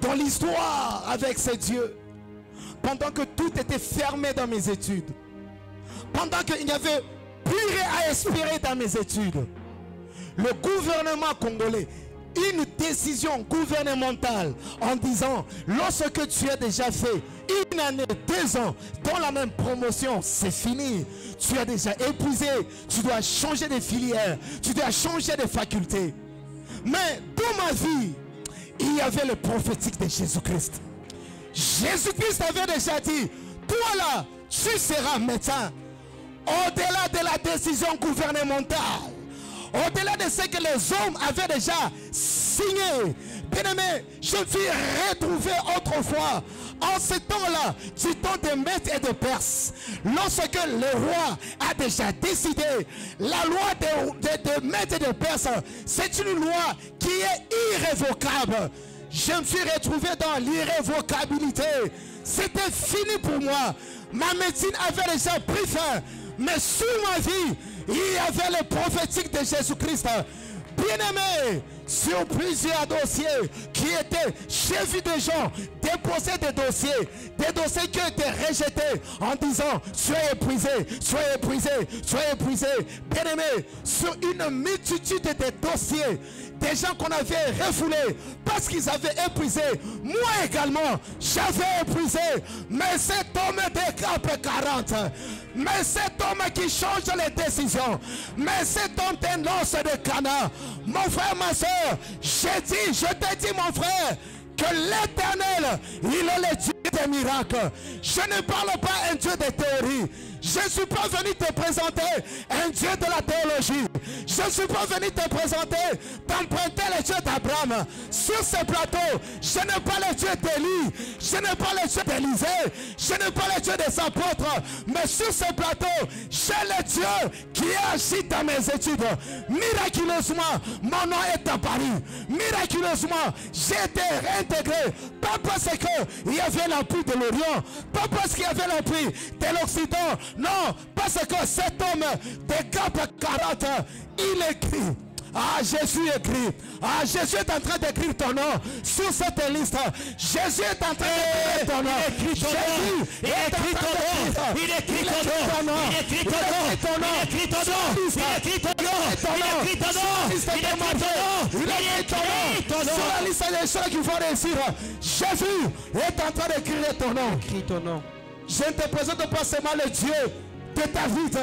Dans l'histoire avec ce Dieu, pendant que tout était fermé dans mes études, pendant qu'il n'y avait plus rien à espérer dans mes études, le gouvernement congolais, une décision gouvernementale en disant, lorsque tu as déjà fait une année, 2 ans dans la même promotion, c'est fini. Tu as déjà épuisé, tu dois changer de filière, tu dois changer de faculté. Mais dans ma vie, il y avait le prophétique de Jésus-Christ. Jésus-Christ avait déjà dit, toi là, tu seras médecin. Au-delà de la décision gouvernementale, au-delà de ce que les hommes avaient déjà signé, bien-aimé, je vis retrouver autrefois, en ce temps-là, du temps de Mèdes et de Perses, lorsque le roi a déjà décidé, la loi de Mèdes et de Perses, c'est une loi qui est irrévocable. Je me suis retrouvé dans l'irrévocabilité. C'était fini pour moi. Ma médecine avait déjà pris fin. Mais sur ma vie, il y avait le prophétique de Jésus-Christ. Bien-aimé, sur plusieurs dossiers qui étaient, j'ai vu des gens déposer des dossiers qui étaient rejetés en disant, soyez épuisé, soyez épuisé, soyez épuisé. Bien-aimé, sur une multitude de dossiers, des gens qu'on avait refoulés parce qu'ils avaient épuisé. Moi également, j'avais épuisé. Mais cet homme décape 40. Mais cet homme qui change les décisions. Mais cet homme d'un os de Cana. Mon frère, ma soeur, je te dis mon frère, que l'Éternel, il est le Dieu des miracles. Je ne parle pas un Dieu de théorie. Je ne suis pas venu te présenter un Dieu de la théologie. Je ne suis pas venu te présenter, t'emprunter le Dieu d'Abraham. Sur ce plateau, je n'ai pas le Dieu d'Élie. Je n'ai pas le Dieu d'Élisée. Je n'ai pas le Dieu des apôtres. Mais sur ce plateau, j'ai le Dieu qui agit dans mes études. Miraculeusement, mon nom est apparu. Miraculeusement, j'ai été réintégré. Pas parce qu'il y avait l'appui de l'Orient. Pas parce qu'il y avait l'appui de l'Occident. Non, parce que cet homme de Cap 40, il écrit. Ah, Jésus écrit. Ah, Jésus est en train d'écrire ton nom sur cette liste. Jésus est en train d'écrire ton nom. Il écrit ton nom. Il écrit ton nom. Il écrit ton nom. Il écrit ton nom. Il écrit ton nom. Il écrit ton nom. Il écrit ton nom. Il écrit ton nom. Il écrit ton nom. Sur la liste des gens qui vont réussir, Jésus est en train d'écrire ton nom. Écris ton nom. Je ne te présente pas seulement le Dieu de David,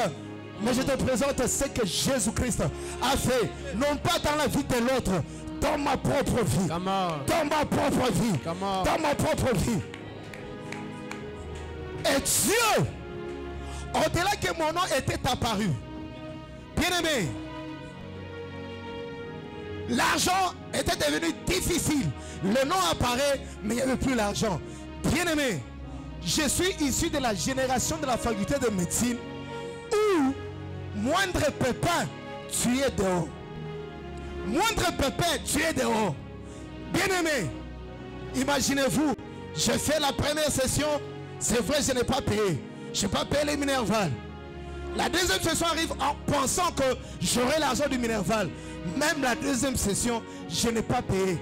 mais je te présente ce que Jésus-Christ a fait, non pas dans la vie de l'autre, dans ma propre vie. Dans ma propre vie. Dans ma propre vie. Et Dieu, au-delà que mon nom était apparu, bien-aimé, l'argent était devenu difficile. Le nom apparaît, mais il n'y avait plus l'argent. Bien-aimé, je suis issu de la génération de la faculté de médecine où, moindre pépin, tu es dehors. Moindre pépin, tu es dehors. Bien-aimé, imaginez-vous, j'ai fait la première session, c'est vrai, je n'ai pas payé. Je n'ai pas payé les Minerval. La deuxième session arrive en pensant que j'aurai l'argent du Minerval. Même la deuxième session, je n'ai pas payé.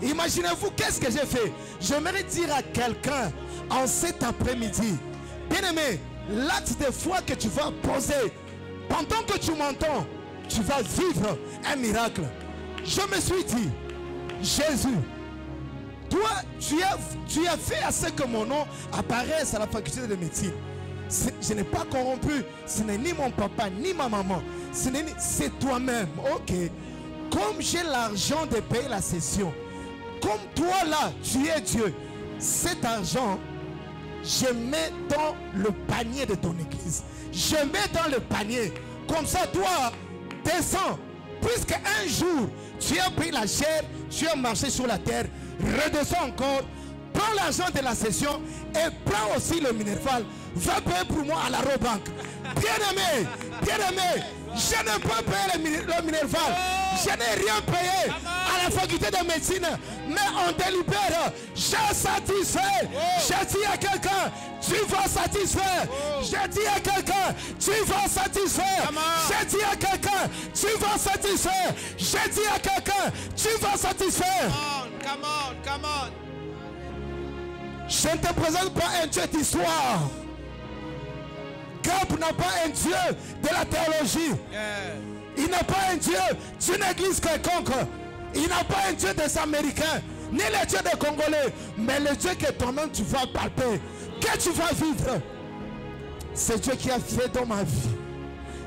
Imaginez-vous, qu'est-ce que j'ai fait? J'aimerais dire à quelqu'un en cet après-midi, bien-aimé, l'acte de foi que tu vas poser, pendant que tu m'entends, tu vas vivre un miracle. Je me suis dit, Jésus, toi, tu as fait à ce que mon nom apparaisse à la faculté de médecine. Je n'ai pas corrompu. Ce n'est ni mon papa, ni ma maman. C'est toi-même. Ok. Comme j'ai l'argent de payer la session, comme toi là, tu es Dieu, cet argent, je mets dans le panier de ton église. Je mets dans le panier. Comme ça, toi, descends. Puisque un jour, tu as pris la chair, tu as marché sur la terre, redescends encore, prends l'argent de la session et prends aussi le Minerval. Va payer pour moi à la Robank. Bien-aimé, je ne peux pas payer le Minerval. Je n'ai rien payé à la faculté de médecine. Mais on délibère. J'ai satisfait. J'ai dit à quelqu'un, tu vas satisfaire. J'ai dit à quelqu'un, tu vas satisfaire. J'ai dit à quelqu'un, tu vas satisfaire. J'ai dit à quelqu'un, tu vas satisfaire. Come on. Je ne te présente pas un Dieu d'histoire. Cap n'a pas un Dieu de la théologie. Il n'a pas un Dieu d'une église quelconque. Il n'a pas un Dieu des Américains, ni le Dieu des Congolais, mais le Dieu que toi-même tu vas palper, que tu vas vivre. C'est Dieu qui a fait dans ma vie.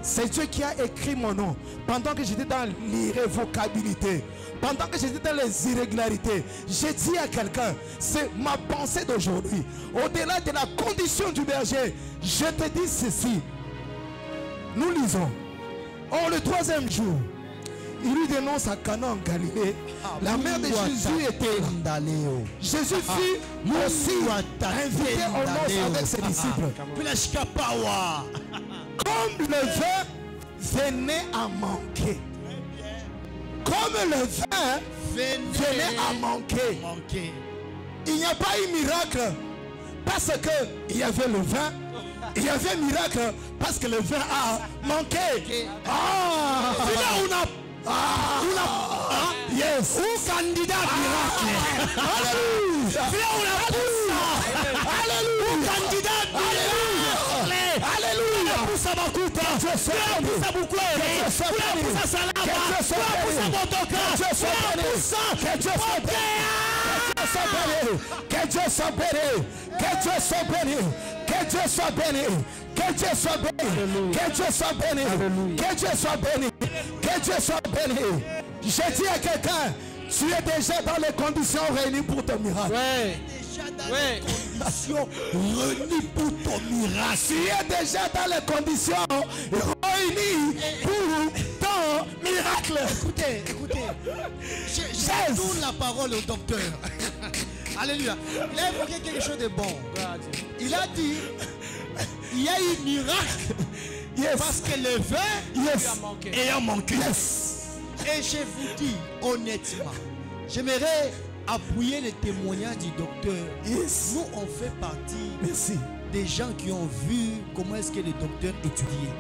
C'est Dieu qui a écrit mon nom. Pendant que j'étais dans l'irrévocabilité, pendant que j'étais dans les irrégularités, j'ai dit à quelqu'un, c'est ma pensée d'aujourd'hui. Au-delà de la condition du berger, je te dis ceci. Nous lisons. Or, le troisième jour, il lui dénonce à Cana en Galilée. La mère de Jésus était là. Jésus fut aussi invité au noces avec ses disciples. Comme le vin venait à manquer. Comme le vin venait à manquer. Il n'y a pas eu miracle parce qu'il y avait le vin. Il y avait miracle parce que le vin a manqué. Yes. Ou candidat miracle. Alléluia. Alléluia. Ou candidat miracle. Alléluia. Poussa Makuta. Poussa Boukou. Poussa Salama. Poussa Motoka. Que Dieu soit béni. Que Dieu soit béni. Que Dieu soit béni. Que Dieu soit béni. Que Dieu soit béni. Que Dieu soit béni. Que Dieu soit béni. Que Dieu soit béni. Je dis à quelqu'un, tu es déjà dans les conditions réunies pour ton miracle. Ouais. Conditions réunies pour ton miracle. Tu es déjà dans les conditions réunies pour ton miracle. Écoutez. Je tourne la parole au docteur. Alléluia. Il a évoqué quelque chose de bon. Il a dit, il y a eu miracle. Yes. Parce que le vin ayant manqué. Yes. Et je vous dis honnêtement, j'aimerais appuyer les témoignages du docteur. Yes. Nous, on fait partie des gens qui ont vu comment est-ce que le docteur étudiait.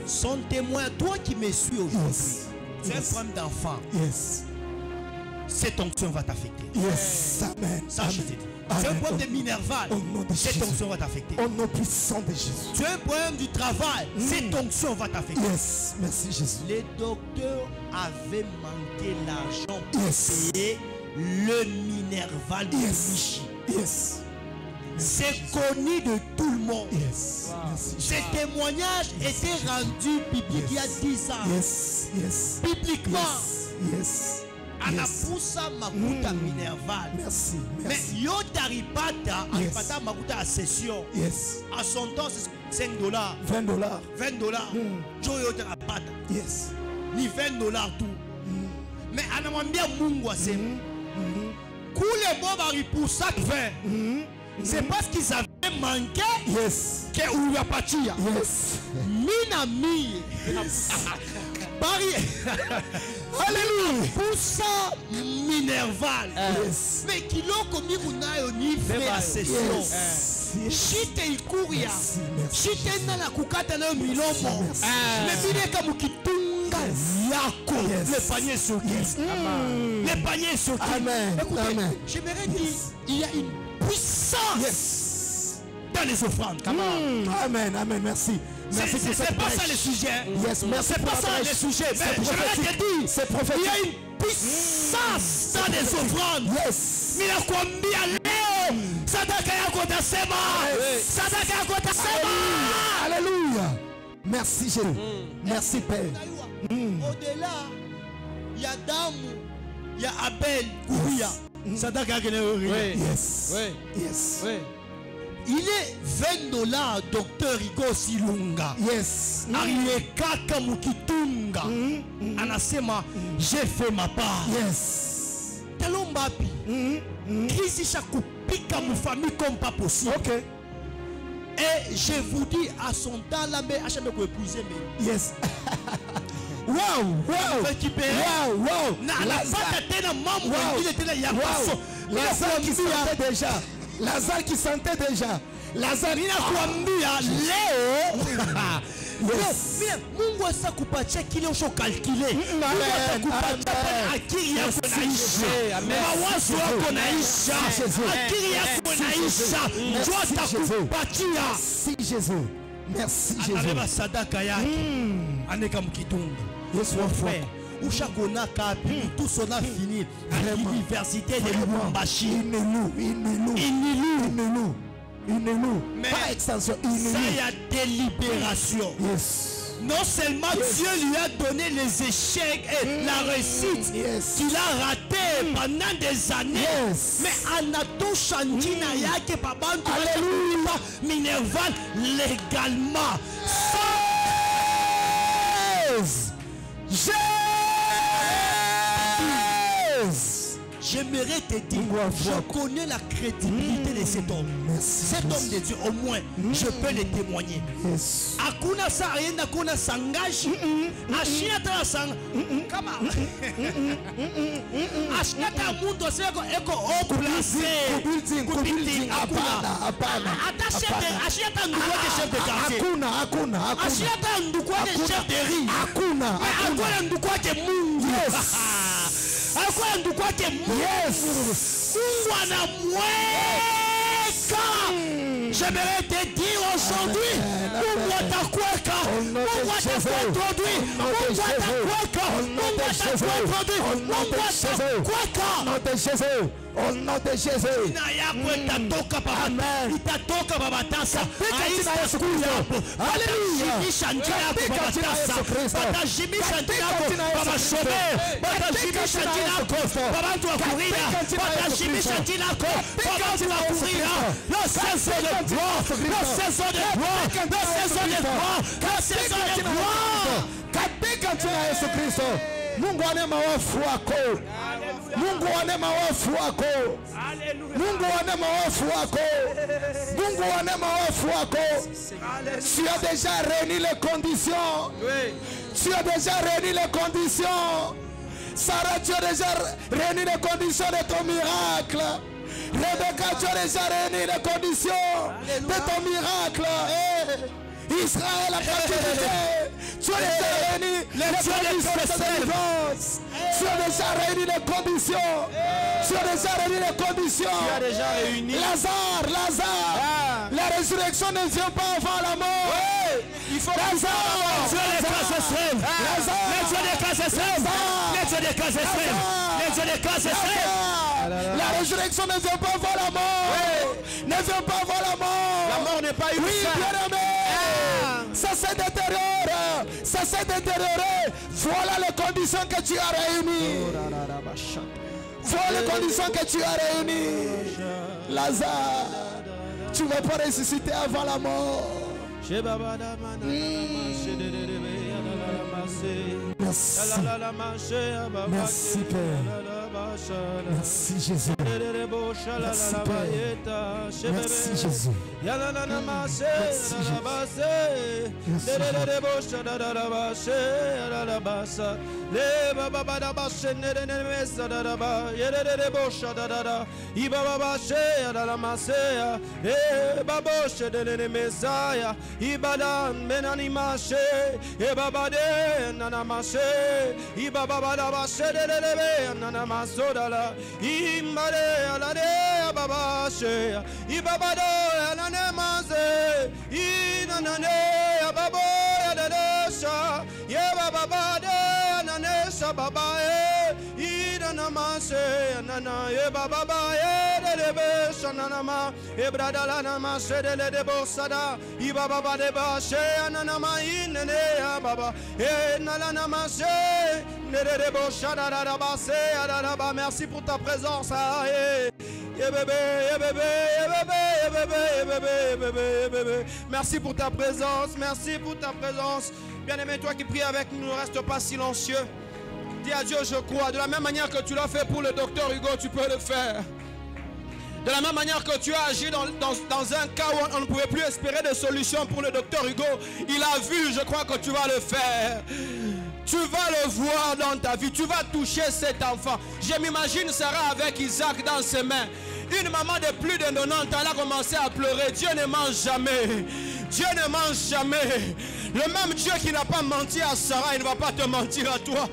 Son témoin, toi qui me suis aujourd'hui, tu es un problème d'enfant. Yes. Cette onction va t'affecter. Yes. Amen. Ça, je te dis. Tu as un problème de Minerval. Cette onction va t'affecter. Au nom puissant de Jésus. Tu as un problème du travail. Cette onction va t'affecter. Yes. Merci Jésus. Les docteurs avaient manqué l'argent pour payer le Minerval de Michi. Yes. C'est connu de tout le monde. Yes. Ces témoignages étaient rendus bibliques il y a 10 ans. Yes. Bibliquement. Yes. Anapusa makuta Minerval. Merci. Mais yo taripata aripata makuta à session. Yes. À son temps c'est $5. $20. Jo yo taripata. Yes. Ni $20 tout. Mais anamwambia Mungu asema. Kule boba ripusa 20. C'est parce qu'ils avaient manqué. Yes. Que uyapatia. Yes. Mina mi. Alléluia. Poussa minerval. Yes. Mais kiloko mikunayo ni frère session. Chite ikuria. Chite na kukata na milombo. Mais bileka mukitunga yako. Le panier sur le panier sur Amen. Écoutez, Amen. j'aimerais dire, il y a une puissance dans les offrandes. Amen. Amen. Merci. Merci pour cette C'est pas brèche. ça le sujet. Yes, merci C'est pour pas la ça brèche. le sujet. Mais C'est j'aimerais te prophétique. dire, C'est il y prophétique. a une puissance dans les offrandes. Yes. Ninakwambia leo sadaka yako tasema. Sadaka yako tasema. Alléluia. Merci Jésus. Merci Père. Au-delà, il y a Damu, il y a Abel, Kouria. Sadaka yake leo. Yes. Oui. Yes. Oui. Il est $20, docteur Igo Silunga. Yes. Aliyekaka mukitunga. Anasema, j'ai fait ma part. Yes. Talombapi. Krisi shakupika mu famille comme pas possible. Ok. Et je vous dis à son temps là, mais à chaque fois que vous épuisez, mais Yes. Wow. Wow. récupérer. Wow. Wow. Na pata tena mambo mengine tena ya paso. Lazare qui sentait déjà. Lazare qui sentait déjà. Lazare Ninakwambia leo. Yes. Mungu asa kupatia kile usho kalkile. Mungu asa kupatia akili yako naisha. Mawazo yako naisha. Akili yako naisha. Ndio atakupatia. Merci Jésus. Merci Jésus. Anabeba sadaka yake. Aneka mkitunga. Yesu wa Ushakona kapi. Tout son a fini. À l'université de Lubumbashi. Pas extension. Ça y a délibération. Yes. Non seulement Dieu lui a donné les échecs et la réussite qu'il a raté pendant des années, mais Anato Chandina Yake Babantu Minerval légalement. J'aimerais te dire, je connais la crédibilité de cet homme. Cet homme de Dieu, au moins, je peux le témoigner. Akuna sa rien akuna sangashi. Ashina ta sang. Kama. Ashina ta mundo seko eko au placé. Kubuilding. Apana. Ata chef de ashina ta nduko ke chef de quartier. Hakuna. Ashina ta nduko ke chef de riz. Hakuna. Akuna nduko ke Mungu. Akuna nduko ke Mungu. Mungu anamweka. J'aimerais te dire aujourd'hui, Mungu atakweka. Mungu atakuintroduire. Mungu atakweka. Mungu atakuintroduire. Mungu atakweka. Au nom de Jésus. Jina yako itatoka baba. Itatoka baba tasa. Batajimisha njia yako baba tasa. Batajimisha njia yako baba shobe. Batajimisha njia yako baba mtu wa kuria. Batajimisha njia yako baba mtu wa kuria. La saison de gloire. La saison de gloire. La saison de gloire. La saison de gloire. Katika jina la Yesu Kristo. Mungu anema wafu wako. Mungu anema wafu wako. Mungu anema wafu wako. Mungu anema wafu wako. Tu as déjà réuni les conditions. Tu as déjà réuni les conditions. Sarah, tu as déjà réuni les conditions de ton miracle. Rebecca, tu as déjà réuni les conditions de ton miracle. Israël a captivité. Tu as déjà réuni les conditions de ta délivrance. Tu as déjà réuni les conditions. Tu as déjà réuni les conditions. Tu as déjà réuni. Lazare. La résurrection ne vient pas avant la mort. Il faut Lazare. Dieu des classes extrêmes. Les dieux des classes extrêmes. Les dieux des classes extrêmes. Les dieux des classes extrêmes. La résurrection ne vient pas avant la mort. Ne vient pas avant la mort. La mort n'est pas une Oui, bien aimé. Ça s'est détérioré. Ça s'est détérioré. Voilà les conditions que tu as réunies. Voilà les conditions que tu as réunies. Lazare, tu ne vas pas ressusciter avant la mort. Merci. Merci Père. Merci Jésus. Merci Père. Merci Jésus. Merci pour ta présence. Merci pour ta présence. Merci pour ta présence. Bien-aimé, toi qui pries avec nous, ne reste pas silencieux. Dis à Dieu, je crois. De la même manière que tu l'as fait pour le docteur Hugo, tu peux le faire. De la même manière que tu as agi dans un cas où on ne pouvait plus espérer de solution pour le docteur Hugo, il a vu, je crois que tu vas le faire. Tu vas le voir dans ta vie. Tu vas toucher cet enfant. Je m'imagine Sarah avec Isaac dans ses mains. Une maman de plus de 90 ans, elle a commencé à pleurer. Dieu ne ment jamais. Dieu ne ment jamais. Le même Dieu qui n'a pas menti à Sarah, il ne va pas te mentir à toi.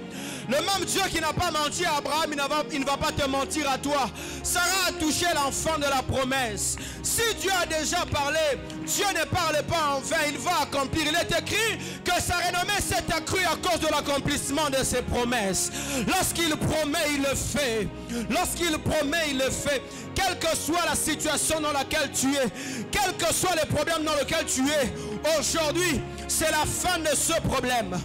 Le même Dieu qui n'a pas menti à Abraham, il ne va pas te mentir à toi. Sarah a touché l'enfant de la promesse. Si Dieu a déjà parlé, Dieu ne parle pas en vain, il va accomplir. Il est écrit que sa renommée s'est accrue à cause de l'accomplissement de ses promesses. Lorsqu'il promet, il le fait. Lorsqu'il promet, il le fait. Quelle que soit la situation dans laquelle tu es, quels que soient les problèmes dans lesquels tu es, aujourd'hui, c'est la fin de ce problème.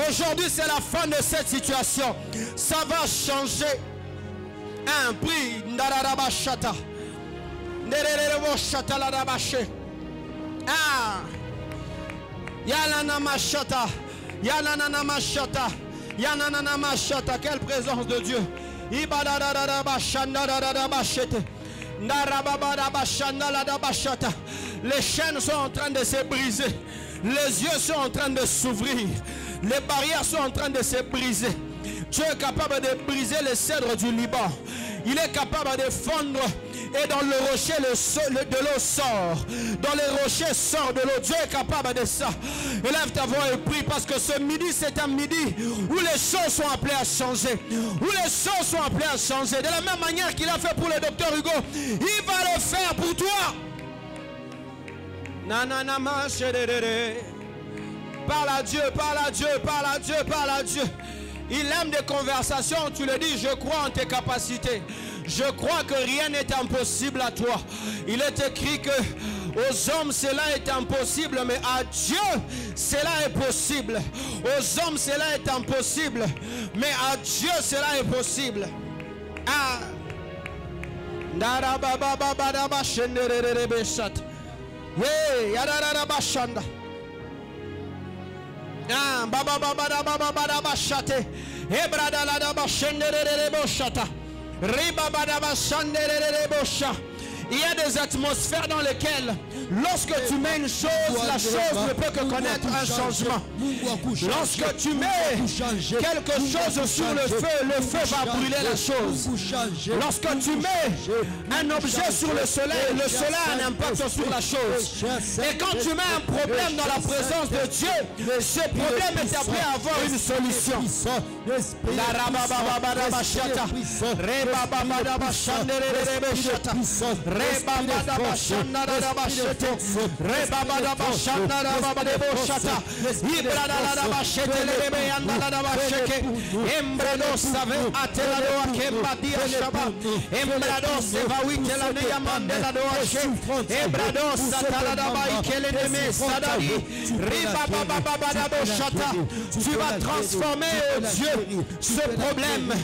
Aujourd'hui, c'est la fin de cette situation. Ça va changer. Un prix. Ah. Yalanamashata. Yalanamashata. Yalanamashata. Quelle présence de Dieu. Les chaînes sont en train de se briser. Les yeux sont en train de s'ouvrir. Les barrières sont en train de se briser. Dieu est capable de briser les cèdres du Liban. Il est capable de fondre. Et dans le rocher, de l'eau sort. Dans les rochers sort de l'eau. Dieu est capable de ça. Élève ta voix et prie, parce que ce midi, c'est un midi où les choses sont appelées à changer. Où les choses sont appelées à changer. De la même manière qu'il a fait pour le docteur Hugo, il va le faire pour toi. Parle à Dieu, parle à Dieu, parle à Dieu, parle à Dieu. Il aime des conversations, tu le dis, je crois en tes capacités. Je crois que rien n'est impossible à toi. Il est écrit que aux hommes cela est impossible, mais à Dieu cela est possible. Aux hommes cela est impossible, mais à Dieu cela est possible. Ah. Il y a des atmosphères dans lesquelles, lorsque tu mets une chose, la chose ne peut que connaître un changement. Lorsque tu mets quelque chose sur le feu va brûler la chose. Lorsque tu mets un objet sur le soleil a un impact sur la chose. Et quand tu mets un problème dans la présence de Dieu, ce problème est appelé à avoir une solution. Tu vas transformer, oh Dieu, ce problème.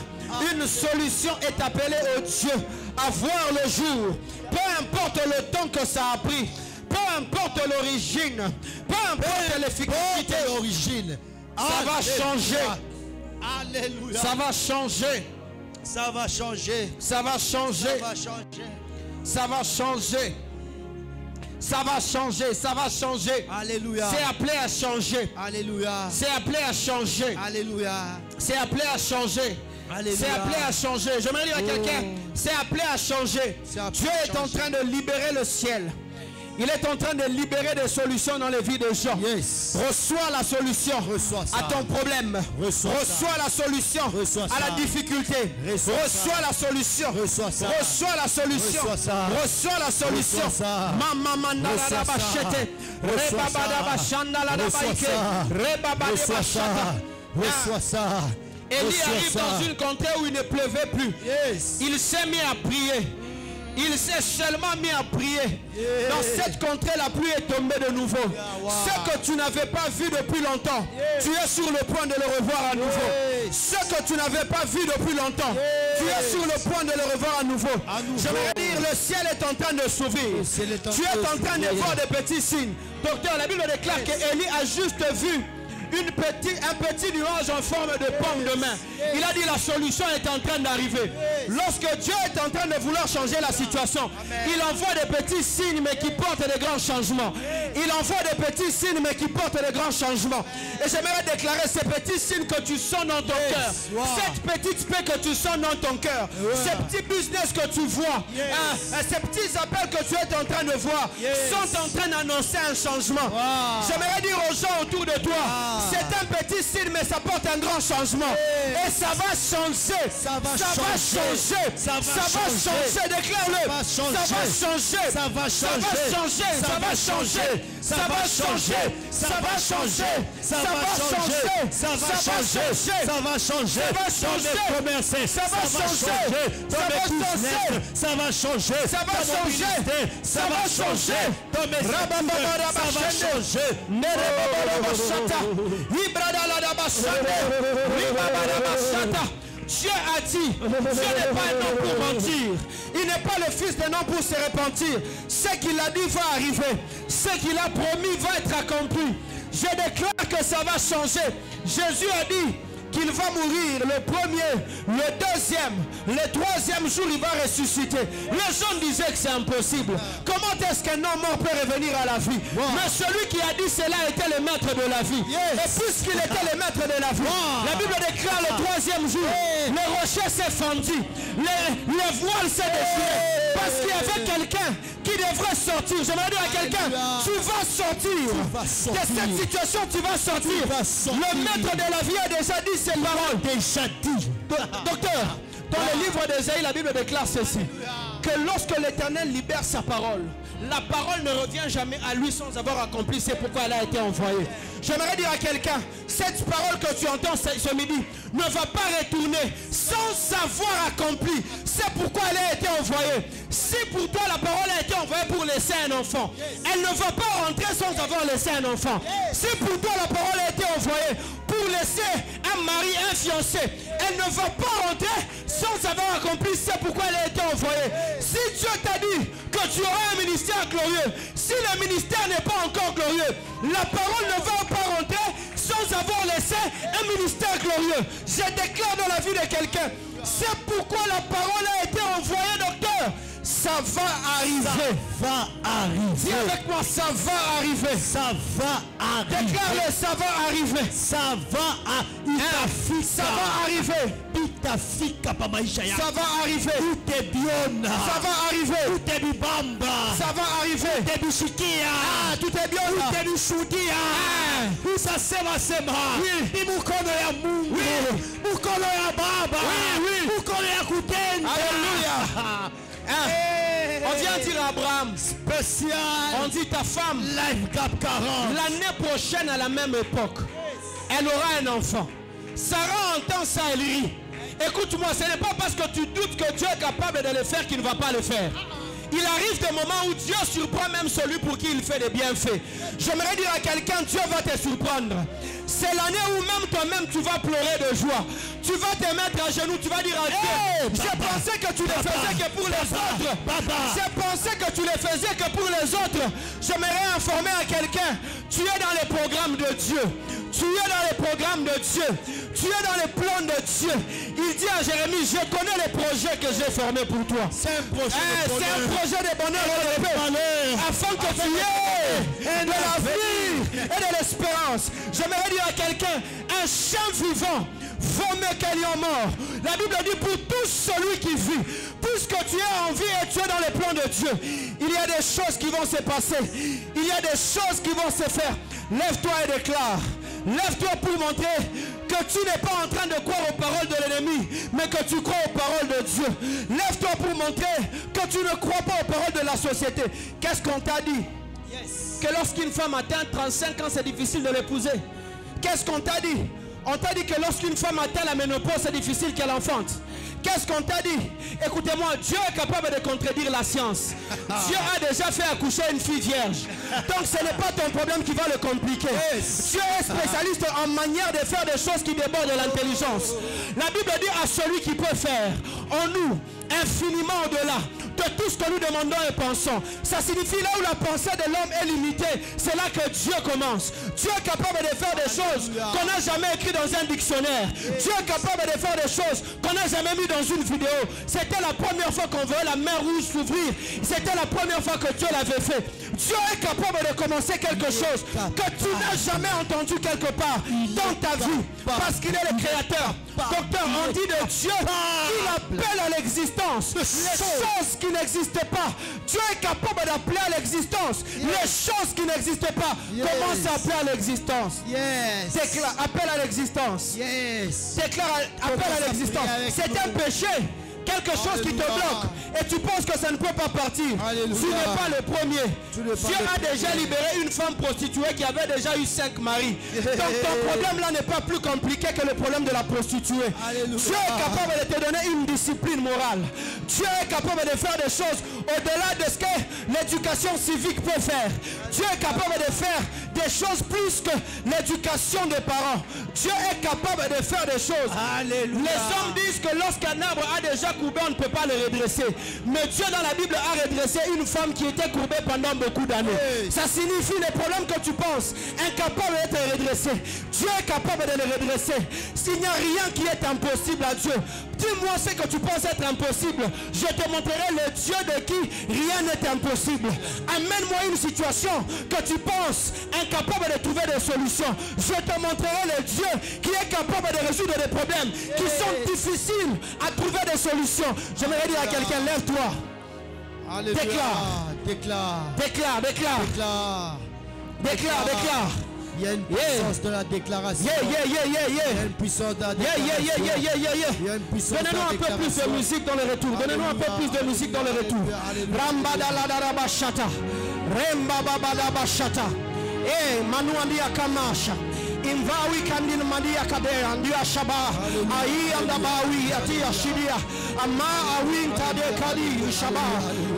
Une solution est appelée, oh Dieu, à voir le jour. Peu importe le temps que ça a pris, peu importe l'origine, peu importe l'efficacité, l'origine, ça va changer. Alléluia. Ça va changer. Ça va changer. Ça va changer. Ça va changer. Ça va changer. Ça va changer, ça va changer. Alléluia. C'est appelé à changer. Alléluia. C'est appelé à changer. Alléluia. C'est appelé à changer. Alléluia. C'est appelé à changer. J'aimerais dire à quelqu'un, c'est appelé à changer. Dieu est en train de libérer le ciel. Il est en train de libérer des solutions dans les vies des gens. Yes. Reçois la solution à ton problème. Reçois la solution à la difficulté. Reçois la solution. Reçois la solution. Reçois la solution. Maman mandala la bachete. Rebabada bachanda la baike. Rebabada bachata. Reçois ça. Élie arrive dans une contrée où il ne pleuvait plus. Yes. Il s'est mis à prier. Il s'est seulement mis à prier. Yeah. Dans cette contrée, la pluie est tombée de nouveau. Wow. Ce que tu n'avais pas vu depuis longtemps, tu es sur le point de le revoir à nouveau. Ce que tu n'avais pas vu depuis longtemps, tu es sur le point de le revoir à nouveau. J'aimerais dire, le ciel est en train de s'ouvrir. Tu es en train de voir des petits signes. Docteur, la Bible déclare qu'Élie a juste vu un petit nuage en forme de pomme de main. Il a dit la solution est en train d'arriver. Lorsque Dieu est en train de vouloir changer la situation, il envoie des petits signes mais qui portent des grands changements. Il envoie des petits signes mais qui portent des grands changements. Et j'aimerais déclarer ces petits signes que tu sens dans ton cœur, cette petite paix que tu sens dans ton cœur, ces petits business que tu vois, ces petits appels que tu es en train de voir sont en train d'annoncer un changement. J'aimerais dire aux gens autour de toi, c'est un petit signe mais ça porte un grand changement. Et ça va changer. Ça va changer. Ça va changer. Déclare-le. Ça va changer. Ça va changer. Ça va changer. Ça va changer. Ça va changer. Ça va changer. Ça va changer. Ça va changer. Ça va changer. Ça va changer. Ça va changer. Ça va changer. Ça va changer. Ça va changer. Dieu a dit, Dieu n'est pas un homme pour mentir. Il n'est pas le fils d'un homme pour se repentir. Ce qu'il a dit va arriver. Ce qu'il a promis va être accompli. Je déclare que ça va changer. Jésus a dit qu'il va mourir le premier, le deuxième, le troisième jour il va ressusciter. Les gens disaient que c'est impossible. Comment est-ce qu'un homme mort peut revenir à la vie? Mais celui qui a dit cela était le maître de la vie. Et puisqu'il était le maître de la vie, la Bible déclare le troisième jour, le rocher s'est fendu, le voile s'est déchiré, parce qu'il y avait quelqu'un qui devrait sortir. J'aimerais dire à quelqu'un, tu vas sortir de cette situation, tu vas sortir. Le maître de la vie a déjà dit ces paroles. Déjà dit. Docteur, dans le livre d'Ésaïe, la Bible déclare ceci, que lorsque l'Éternel libère sa parole, la parole ne revient jamais à lui sans avoir accompli. C'est pourquoi elle a été envoyée. J'aimerais dire à quelqu'un, cette parole que tu entends ce midi ne va pas retourner sans avoir accompli. C'est pourquoi elle a été envoyée. Si pour toi la parole a été envoyée pour laisser un enfant, elle ne va pas rentrer sans avoir laissé un enfant. Si pour toi la parole a été envoyée pour laisser un mari, un fiancé, elle ne va pas rentrer sans avoir accompli. C'est pourquoi elle a été envoyée. Si Dieu t'a dit que tu auras un ministère glorieux, si le ministère n'est pas encore glorieux, la parole ne va pas rentrer sans avoir laissé un ministère glorieux. Je déclare dans la vie de quelqu'un, c'est pourquoi la parole a été envoyée, docteur. Ça va arriver. Ça va arriver. Dis avec moi, ça va arriver. Ça va arriver. Déclare-le, ça va arriver. Ça va arriver. Ça va arriver. Ça va arriver. Ça va arriver. Ça va arriver. Tout est bien. Alléluia. On vient dire à Abraham, spécial. On dit ta femme, l'année prochaine à la même époque, elle aura un enfant. Sarah entend ça, elle rit. Écoute-moi, ce n'est pas parce que tu doutes que Dieu est capable de le faire qu'il ne va pas le faire. Il arrive des moments où Dieu surprend même celui pour qui il fait des bienfaits. J'aimerais dire à quelqu'un, Dieu va te surprendre. C'est l'année où même toi-même tu vas pleurer de joie. Tu vas te mettre à genoux, tu vas dire à Dieu, j'ai pensé que tu ne faisais que pour les autres. J'ai pensé que tu les faisais que pour les autres. J'aimerais informer à quelqu'un, tu es dans les programmes de Dieu. Tu es dans les programmes de Dieu. Tu es dans les plans de Dieu. Il dit à Jérémie, je connais les projets que j'ai formés pour toi. C'est un projet de bonheur et de paix. Afin que tu aies de la vie et de l'espérance. J'aimerais dire à quelqu'un, un chien vivant vaut mieux qu'un lion mort. La Bible dit pour tout celui qui vit, puisque tu es en vie et tu es dans les plans de Dieu, il y a des choses qui vont se passer. Il y a des choses qui vont se faire. Lève-toi et déclare. Lève-toi pour montrer que tu n'es pas en train de croire aux paroles de l'ennemi, mais que tu crois aux paroles de Dieu. Lève-toi pour montrer que tu ne crois pas aux paroles de la société. Qu'est-ce qu'on t'a dit? Que lorsqu'une femme atteint 35 ans, c'est difficile de l'épouser. Qu'est-ce qu'on t'a dit? On t'a dit que lorsqu'une femme atteint la ménopause, c'est difficile qu'elle enfante. Qu'est-ce qu'on t'a dit? Écoutez-moi, Dieu est capable de contredire la science. Dieu a déjà fait accoucher une fille vierge. Donc ce n'est pas ton problème qui va le compliquer. Dieu est spécialiste en manière de faire des choses qui débordent de l'intelligence. La Bible dit à celui qui peut faire en nous infiniment au-delà de tout ce que nous demandons et pensons. Ça signifie là où la pensée de l'homme est limitée, c'est là que Dieu commence. Dieu est capable de faire des choses qu'on n'a jamais écrites dans un dictionnaire. Dieu est capable de faire des choses qu'on n'a jamais mis dans une vidéo. C'était la première fois qu'on voyait la mer rouge s'ouvrir. C'était la première fois que Dieu l'avait fait. Dieu est capable de commencer quelque chose que tu n'as jamais entendu quelque part dans ta vie, parce qu'il est le créateur. Docteur, on dit de Dieu, il appelle à l'existence les choses qui n'existent pas. Dieu est capable d'appeler à l'existence les choses qui n'existent pas. Commence à appeler à l'existence. Déclare, appelle à l'existence. Déclare, appelle à l'existence. C'est un péché. Quelque chose qui te bloque et tu penses que ça ne peut pas partir. Tu n'es pas le premier. Dieu a déjà libéré une femme prostituée qui avait déjà eu 5 maris. Donc ton problème là n'est pas plus compliqué que le problème de la prostituée. Dieu est capable de te donner une discipline morale. Dieu est capable de faire des choses au-delà de ce que l'éducation civique peut faire. Dieu est capable de faire des choses plus que l'éducation des parents. Dieu est capable de faire des choses. Les hommes disent que lorsqu'un arbre a déjà courbé, on ne peut pas le redresser. Mais Dieu dans la Bible a redressé une femme qui était courbée pendant beaucoup d'années. Ça signifie les problèmes que tu penses incapable d'être redressé. Dieu est capable de les redresser. S'il n'y a rien qui est impossible à Dieu, dis-moi ce que tu penses être impossible. Je te montrerai le Dieu de qui rien n'est impossible. Amène-moi une situation que tu penses incapable de trouver des solutions. Je te montrerai le Dieu qui est capable de résoudre des problèmes qui sont difficiles à trouver des solutions. J'aimerais dire à quelqu'un, lève-toi. Déclare. Il y a une puissance de la déclaration. Il y a une puissance de la déclaration. Donnez-nous un peu plus de musique dans le retour. Donnez-nous un peu plus de musique dans le retour. Rambadaladabashata. Rembababadabashata. Manuandia Kamasha. Invawi kandin mandia kadea ndia shaba ai andabawi atia shidia ama awinta de kali shaba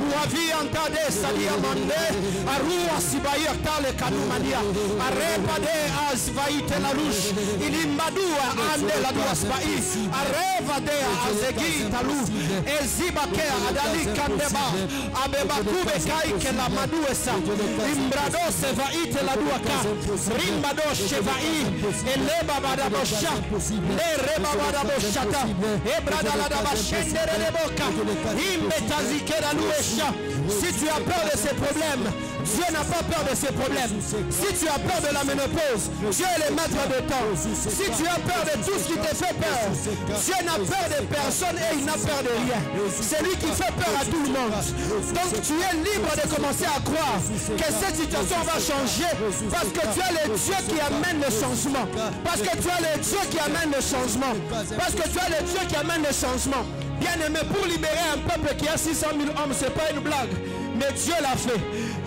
uavi anta de sadia mande arua sibaia tale kanumandia arepa de azvaite la rush ilimmadua ande la duasbai areva de azegi talu ezibake adali kandeba abeba kube kai ke la maduesa imbrado sevaite la duaka rimbado shevai eleba badabosha lereba badaboshata ebrada la dabashende reboka imbetazikera luesha. Si tu as peur de ces problèmes, Dieu n'a pas peur de ces problèmes. Si tu as peur de la ménopause, Dieu est le maître de temps. Si tu as peur de tout ce qui te fait peur, Dieu n'a peur de personne et il n'a peur de rien. C'est lui qui fait peur à tout le monde. Donc tu es libre de commencer à croire que cette situation va changer parce que tu es le Dieu qui amène le changement. Parce que tu es le Dieu qui amène le changement. Parce que tu es le Dieu qui amène le changement. Bien aimé, pour libérer un peuple qui a 600 000 hommes, ce n'est pas une blague. Mais Dieu l'a fait.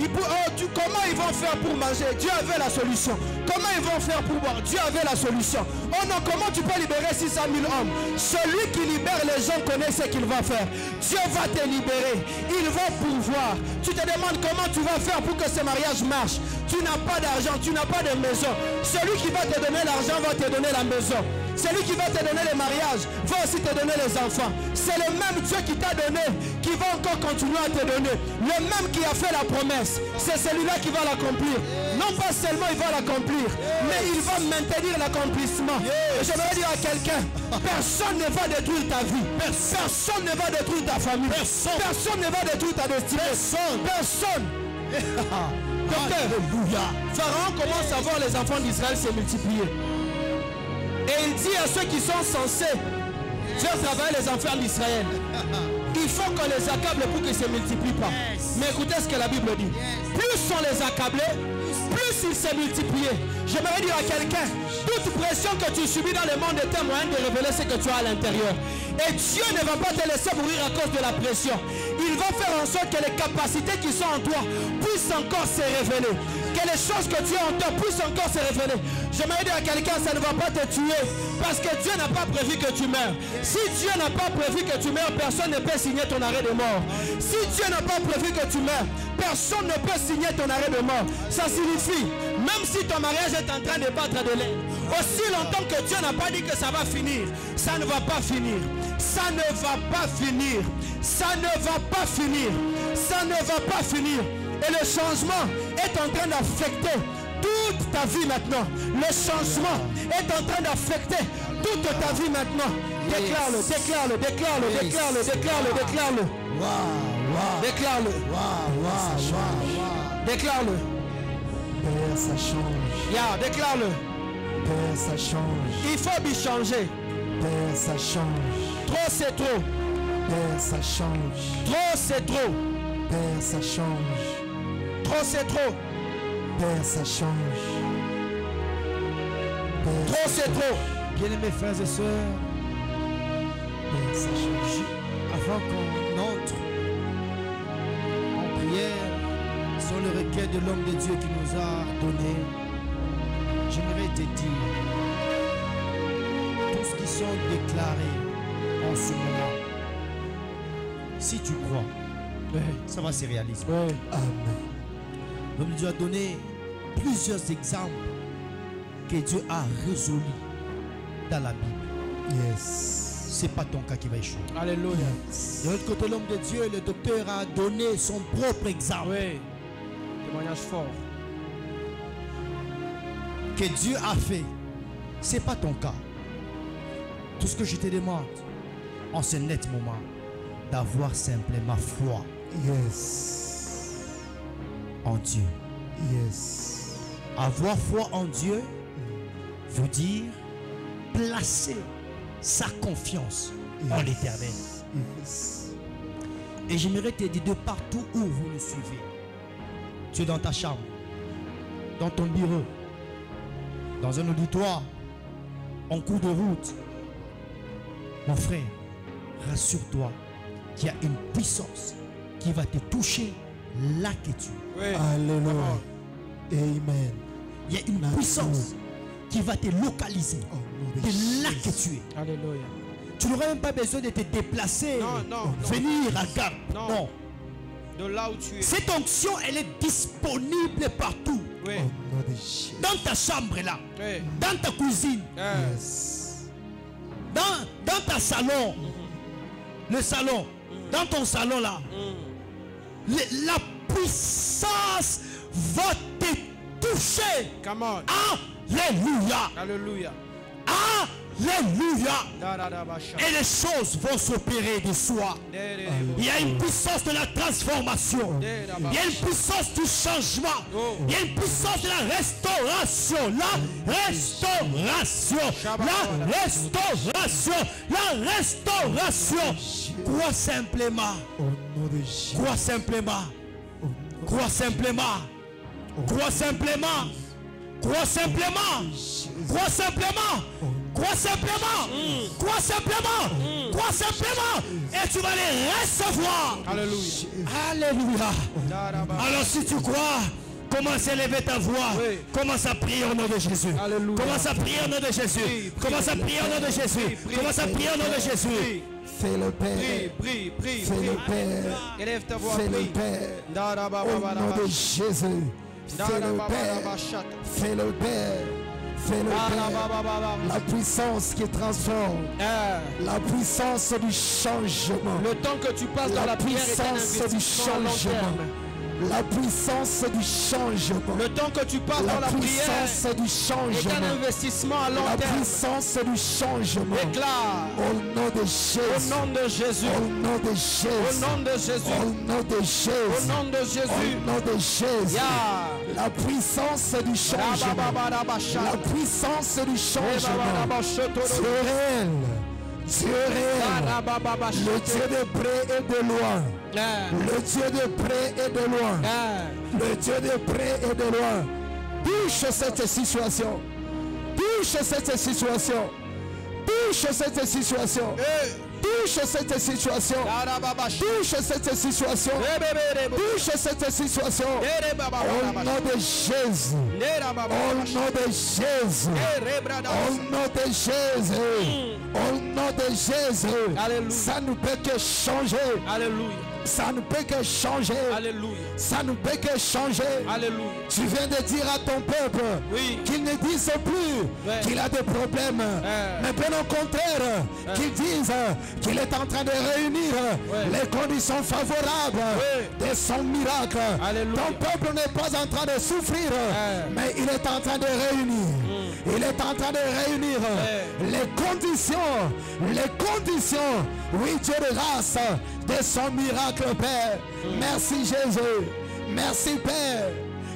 Comment ils vont faire pour manger? Dieu avait la solution. Comment ils vont faire pour boire? Dieu avait la solution. Oh non, comment tu peux libérer 600 000 hommes? Celui qui libère les gens connaît ce qu'il va faire. Dieu va te libérer. Il va pouvoir. Tu te demandes comment tu vas faire pour que ce mariage marche. Tu n'as pas d'argent, tu n'as pas de maison. Celui qui va te donner l'argent va te donner la maison. Celui qui va te donner le mariage va aussi te donner les enfants. C'est le même Dieu qui t'a donné, qui va encore continuer à te donner. Le même qui a fait la promesse, c'est celui-là qui va l'accomplir. Non pas seulement il va l'accomplir, mais il va maintenir l'accomplissement. Et j'aimerais dire à quelqu'un, personne ne va détruire ta vie. Personne ne va détruire ta famille. Personne ne va détruire ta destinée. Personne. Docteur, Pharaon commence à voir les enfants d'Israël se multiplier. Et il dit à ceux qui sont censés faire travailler les enfants d'Israël, il faut qu'on les accable pour qu'ils ne se multiplient pas. Mais écoutez ce que la Bible dit. Plus on les accablait, plus ils se multipliaient. J'aimerais dire à quelqu'un, toute pression que tu subis dans le monde est un moyen de révéler ce que tu as à l'intérieur. Et Dieu ne va pas te laisser mourir à cause de la pression. Il va faire en sorte que les capacités qui sont en toi puissent encore se révéler. Que les choses que tu as en toi puissent encore se révéler. J'aimerais dire à quelqu'un, ça ne va pas te tuer. Parce que Dieu n'a pas prévu que tu meurs. Si Dieu n'a pas prévu que tu meurs, personne ne peut signer ton arrêt de mort. Si Dieu n'a pas prévu que tu meurs, personne ne peut signer ton arrêt de mort. Ça signifie, même si ton mariage est en train de battre de l'aile, aussi longtemps que Dieu n'a pas dit que ça va finir, ça ne va pas finir. Ça ne va pas finir. Ça ne va pas finir. Ça ne va pas finir. Et le changement est en train d'affecter toute ta vie maintenant. Le changement est en train d'affecter toute ta vie maintenant. Déclare-le, déclare-le, déclare-le, déclare-le, déclare-le, déclare-le. Déclare-le. Déclare-le. Père, ça change. Déclare-le. Père, ça change. Il faut bien changer. Père, ça change. Trop c'est trop. Père, ça change. Trop c'est trop. Père, ça change. Trop c'est trop. Père, ça change. Père, Trop c'est trop. Bien-aimés frères et sœurs, Père, ça change. avant qu'on entre en prière sur le requête de l'homme de Dieu qui nous a donné, j'aimerais te dire tout ce qui sont déclarés en ce moment. Si tu crois, ça va se réaliser. Amen. L'homme de Dieu a donné plusieurs exemples que Dieu a résolus dans la Bible. Yes. C'est pas ton cas qui va échouer. Alléluia. De l'autre côté, l'homme de Dieu, le docteur a donné son propre exemple. Oui. Témoignage fort. Que Dieu a fait. C'est pas ton cas. Tout ce que je te demande en ce net moment, d'avoir simplement foi Yes. en Dieu. Yes. Avoir foi en Dieu veut dire placer sa confiance en l'éternel. Yes. Et j'aimerais te dire de partout où vous le suivez. Tu es dans ta chambre, dans ton bureau, dans un auditoire, en cours de route. Mon frère, rassure-toi qu'il y a une puissance qui va te toucher là que tu es. Oui. Alléluia. Amen. Il y a une puissance qui va te localiser de là que tu es. Alléluia. Tu n'auras même pas besoin de te déplacer, Non. venir à Gap. Non. Non. De là où tu es. Cette onction, elle est disponible partout. Oui. Au nom de Jésus. Dans ta chambre là, Oui. dans ta cuisine, Yes. dans ta salon, le salon, dans ton salon là, la puissance va te toucher. Come on. Alléluia. Alléluia. Alléluia. Da, da, da, basha. Et les choses vont s'opérer de soi. Il y a une puissance de la transformation. Il y a une puissance du changement. Il y a une puissance de la restauration. La restauration. La restauration. La restauration. Crois simplement. Au nom de Jésus. Crois simplement. Crois simplement. Crois simplement. Crois simplement. Crois simplement. Crois simplement. Crois simplement. Crois simplement. Et tu vas les recevoir. Alléluia. Alléluia. Alors si tu crois, commence à élever ta voix. Oui. Commence à prier au nom de Jésus. Alléluia. Commence à prier au nom de Jésus. Prie, Commence à prier au nom de Jésus. Commence à prier au nom de Jésus. Fais le Père. Prie, prie, Fais le Père. Élève ta voix, Fais le prie. Père. Au nom de Jésus. Fais le Père. Fais le Père. Fais le Père. La puissance qui transforme. La puissance du changement. Le temps que tu passes dans la prière est un puissance du investissement à long changement. terme. La puissance du changement. Le temps que tu passes dans La la prière puissance du est un changement. investissement à long La terme. puissance du changement. Déclare Au nom de au Jésus. nom de Jésus. Au nom de Au Jésus. nom de Au Jésus. nom de Au Jésus. nom de Jésus. Au nom de Jésus. Ya. La puissance du changement. La puissance du changement. Dieu réel. Dieu réel. Le Dieu de près et de loin. Le Dieu de près et de loin. Le Dieu de près et de loin. Touche cette situation. Touche cette situation. Touche cette situation. Touche cette situation. Touche cette situation. Touche cette situation. Au nom de Jésus. Au nom de Jésus. Au nom de Jésus. Au nom de Jésus. Alléluia. Ça ne peut que changer. Alléluia. Ça ne peut que changer. Alléluia. Ça ne peut que changer. Alléluia. Tu viens de dire à ton peuple Oui. qu'il ne dise plus qu'il a des problèmes, mais bien au contraire, qu'il dise qu'il est en train de réunir les conditions favorables de son miracle. Alléluia. Ton peuple n'est pas en train de souffrir, mais il est en train de réunir. Il est en train de réunir les conditions, oui, Dieu de grâce, de son miracle, Père. Merci Jésus. Merci Père.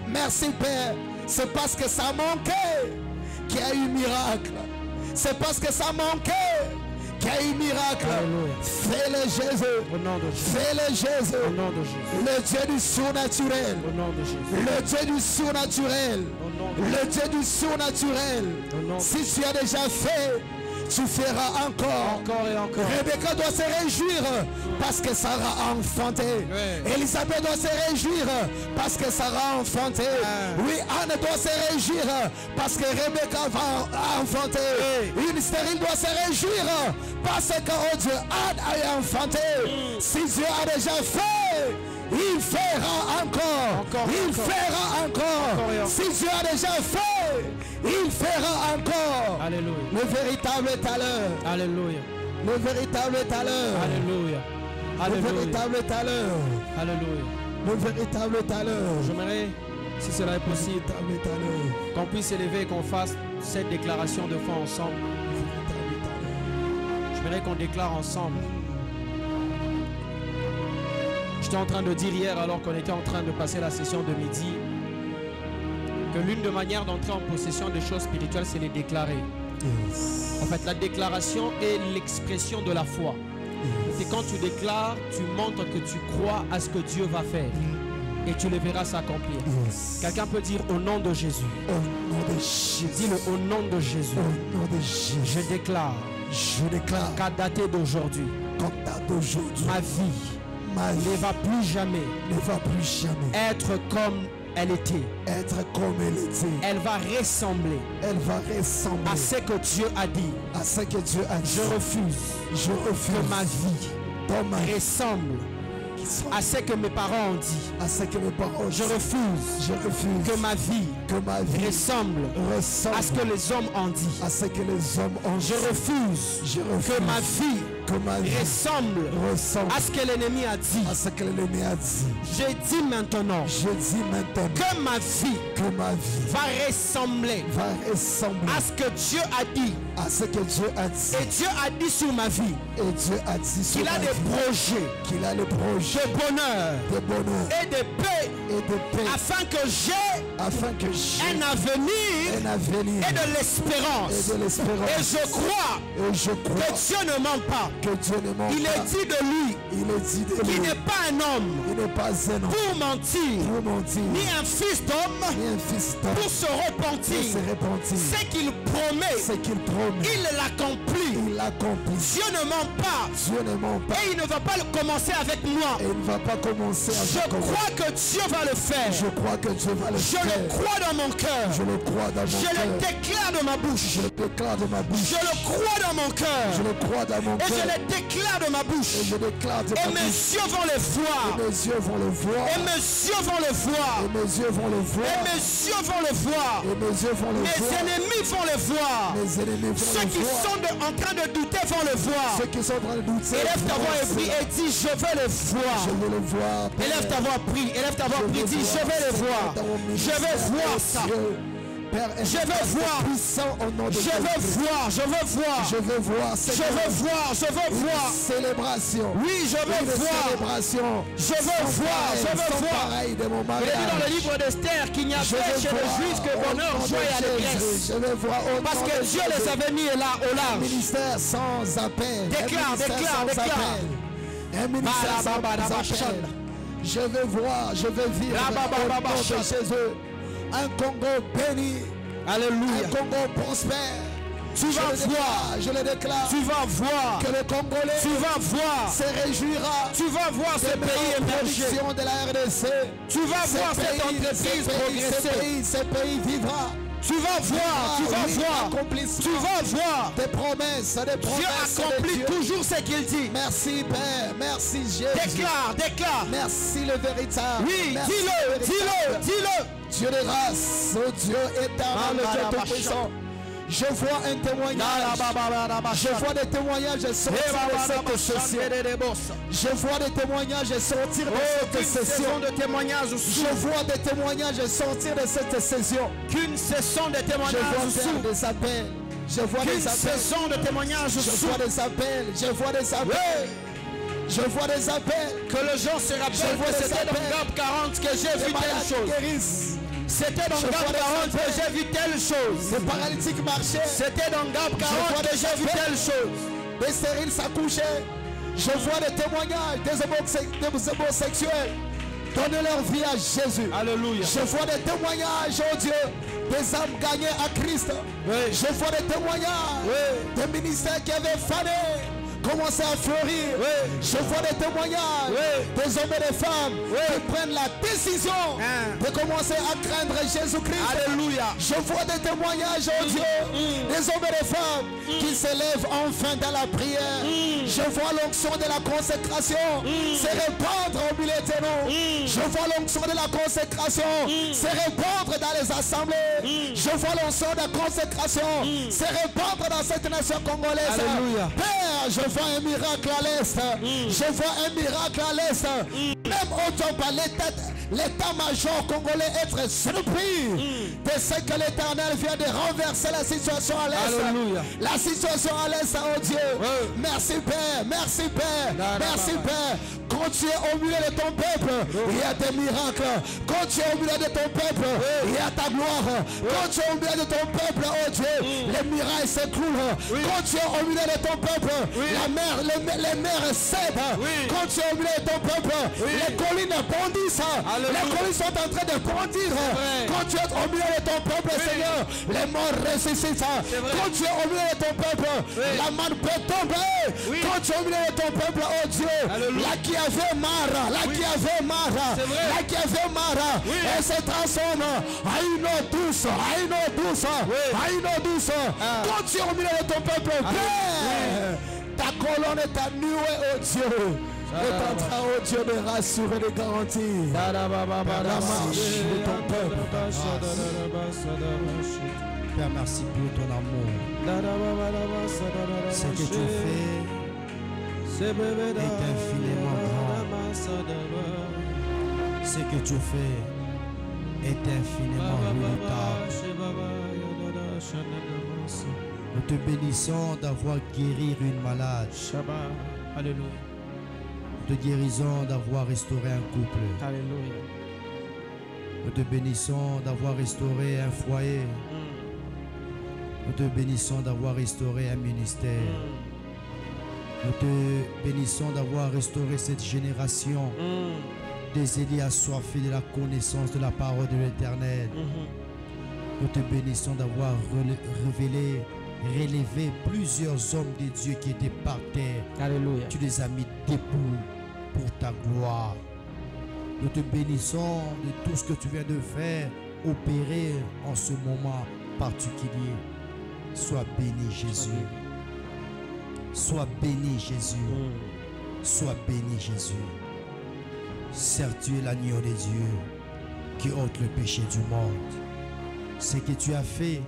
Merci Père. C'est parce que ça manquait qu'il y a eu miracle. C'est parce que ça manquait qu'il y a eu miracle. Fais-le Jésus. Au nom de Jésus. Fais-le Jésus. Au nom de Jésus. Le Dieu du surnaturel. Au nom de Jésus. Le Dieu du surnaturel. Au nom de Le Dieu du surnaturel. Au nom de Si tu as déjà fait, tu feras encore. Encore et encore. Rebecca doit se réjouir parce que Sarah a enfanté. Elisabeth doit se réjouir parce que Sarah a enfanté. Oui, Anne doit se réjouir parce que Rebecca va enfanter. Une stérile doit se réjouir parce que, oh Dieu, Anne a enfanté. Si Dieu a déjà fait, il fera encore. Il fera encore. Si Dieu a déjà fait, il fera encore. Alléluia. Le véritable talent. Alléluia. Le véritable talent. Alléluia. Le Alléluia. véritable talent. Alléluia. Le véritable talent. J'aimerais, si cela est Le possible, véritable talent. qu'on puisse élever et qu'on fasse cette déclaration de foi ensemble. Le véritable talent. J'aimerais qu'on déclare ensemble. J'étais en train de dire hier, alors qu'on était en train de passer la session de midi, que l'une des manières d'entrer en possession des choses spirituelles, c'est les déclarer. Yes. En fait, la déclaration est l'expression de la foi. C'est quand tu déclares, tu montres que tu crois à ce que Dieu va faire. Et tu le verras s'accomplir. Yes. Quelqu'un peut dire au nom de Jésus. Au nom de Jésus. Dis-le au nom de Jésus. Au nom de Jésus. Je déclare Je déclare qu'à dater d'aujourd'hui, qu'en date d'aujourd'hui, ma vie ma ne vie va plus jamais ne va plus jamais être comme elle était. être comme elle était. Elle va ressembler Elle va ressembler à ce que Dieu a dit. à ce que Dieu a dit. Je refuse Je refuse que ma vie dans ma vie ressemble à ce que mes parents ont dit. à ce que mes parents Je refuse que ma vie ressemble à ce que les hommes ont dit. à ce que les hommes ont Je refuse que ma vie ressemble à ce que l'ennemi a dit. à ce que l'ennemi a dit. Je dis maintenant Je dis maintenant que ma vie que ma vie va ressembler va ressembler à ce que Dieu a dit. à ce que Dieu a dit. Et Dieu a dit sur ma vie Et Dieu a dit sur qu'il a ma des vie projets qu'il a le projet de bonheur de bonheur et de paix et de paix afin que j'ai afin que j'ai un avenir un avenir et de et l'espérance. de l'espérance. Et je crois Et je que crois Dieu ne ment pas. que Dieu ne ment Il pas. est dit de lui Il est dit de qu'il lui. n'est pas un homme Il n'est pas un homme pour mentir, pour mentir, ni un fils d'homme ni un fils d'homme pour se pour repentir. se repentir. Ce qu'il promet, Ce qu'il promet, il l'accomplit. il l'accomplit. Dieu ne ment pas. Dieu ne ment pas. Et il ne va pas le commencer avec moi. Et il ne va pas commencer Je avec moi. crois que Dieu va le faire. Je crois que Dieu va le Je faire. le crois dans mon cœur. Je le crois dans mon Je le cœur. déclare de ma bouche. Je le déclare de ma bouche. Je le crois dans mon cœur. Je le crois dans mon Et je cœur. le déclare de ma bouche. Et je déclare de Et ma mes bouche. yeux vont le voir. Et mes yeux vont le voir. Et mes yeux vont le voir. Et mes yeux vont le voir. Et mes yeux vont le voir. Et mes yeux vont le Mes voir. ennemis vont le voir. Mes ennemis vont Ceux le qui voir. sont en train de douter vont le voir. Ceux qui sont en train de douter. Élève ta voix et vont prie le et dis je vais le voir. Je veux le voir. Père. Élève ta voix, prie. Élève ta voix, prie. Dis je vais le voir. Je vais voir ça. Père, Je veux voir. puissant au nom de Je veux Jésus-Christ. voir. Je veux voir. Je veux voir. Je veux voir. Je veux voir. Célébration. Oui, je veux Une voir. célébration. Je veux voir. Je veux voir. Pareil de mon Il est dit dans le mariage. livre d'Esther qu'il n'y a Je paix veux chez les voir Juifs que au bonheur, nom de joie et allégresse. Jésus. Je veux voir au Parce nom que de Dieu les Jésus. avait mis là au Un large. ministère sans appel. Déclare, Un ministère déclare, sans déclare. appel. Un ministère sans appel. Je veux voir, je veux vivre au nom de Jésus. Un Congo béni. Alléluia. Un Congo prospère. Tu vas voir. Je le déclare. Tu vas voir. Que le Congolais Tu vas voir. se réjouira. Tu vas voir ce pays émerger. Production de la RDC. Tu vas voir cette entreprise progresser. Ce pays vivra. Tu vas voir. Tu vas voir. Tu vas voir. Des promesses, des promesses. Dieu de accomplit Dieu. toujours ce qu'il dit. Merci Père, merci Jésus. Déclare, déclare. Merci le véritable. Oui, Merci dis-le, le véritable. dis-le, dis-le. Dieu de grâce, oh Dieu éternel, le Dieu tout-puissant. Je vois un témoignage. Je vois des témoignages sortir de cette session. Je vois des témoignages sortir de cette session. de témoignages Je vois des témoignages sortir de cette session. qu'une session de Je vois témoignages faire des appels. Je vois qu'une des appels. session de témoignages Je vois des appels. Je vois des appels. Je vois des appels. que les gens se Je rappellent vois que des c'était dans appels. GAP 40 que j'ai Les vu telle malades chose. guérissent. C'était dans Je GAP vois des 40 que appels. j'ai vu telle chose. Les paralytiques marchaient. C'était dans GAP vois 40 que des j'ai vu appels. telle chose. Des stériles s'accouchaient. Je vois des témoignages des homosexuels donner leur vie à Jésus. Alléluia. Je vois des témoignages, oh Dieu, des âmes gagnées à Christ. Je vois des témoignages des ministères qui avaient fané, commencé à fleurir. Je vois des témoignages des hommes et des femmes qui prennent la décision de commencer à craindre Jésus-Christ. Alléluia. Je vois des témoignages, oh Dieu, des hommes et des femmes qui s'élèvent enfin dans la prière. Je vois l'onction de la consécration se répandre au milieu de nous. Je vois l'onction de la consécration se répandre dans les assemblées. Je vois l'onction de la consécration se répandre dans cette nation congolaise. Alléluia. Père, je vois un miracle à l'Est. Je vois un miracle à l'Est. Même au top, l'état-major congolais être surpris de ce que l'Éternel vient de renverser la situation à l'Est. Alléluia. La situation à l'Est, oh Dieu. Merci Père, merci Père, merci Père. Quand tu es au milieu de ton peuple, il y a des miracles. Quand tu es au milieu de ton peuple, il y a ta gloire. Quand tu es au milieu de ton peuple, oh Dieu, les murailles s'écroulent. Quand tu es au milieu de ton peuple, les mers cèdent. Quand tu es au milieu de ton peuple, les collines bondissent. Les collines sont en train de bondir. Quand tu es au milieu de ton peuple, Seigneur, les morts ressuscitent. Quand tu es au milieu de ton peuple, la manne peut tomber. Quand tu es au milieu de ton peuple, oh Dieu, là qui avait marre, là qui avait marre, là qui avait marre, elle se transforme à une eau douce, à une eau douce, à une eau douce. Quand tu es au milieu de ton peuple, Père, ta colonne est à nuée, oh Dieu. Est en train, oh Dieu, de rassurer, de garantir la marche de ton peuple. Père, merci pour ton amour. Ce que tu fais est infiniment grand. Ce que tu fais est infiniment redoutable. Nous te bénissons d'avoir guéri une malade. Shabbat. Alléluia. Nous te guérissons d'avoir restauré un couple. Alléluia. Nous te bénissons d'avoir restauré un foyer. Nous te bénissons d'avoir restauré un ministère. Nous te bénissons d'avoir restauré cette génération des Élis assoiffés de la connaissance de la parole de l'Éternel. Nous te bénissons d'avoir relevé plusieurs hommes de Dieu qui étaient par terre. Alléluia. Tu les as mis debout pour ta gloire. Nous te bénissons de tout ce que tu viens de faire, opérer en ce moment particulier. Sois béni, Jésus. Sois béni, Jésus. Sois béni, Jésus. Certes, tu es l'agneau de Dieu qui ôte le péché du monde. Ce que tu as fait,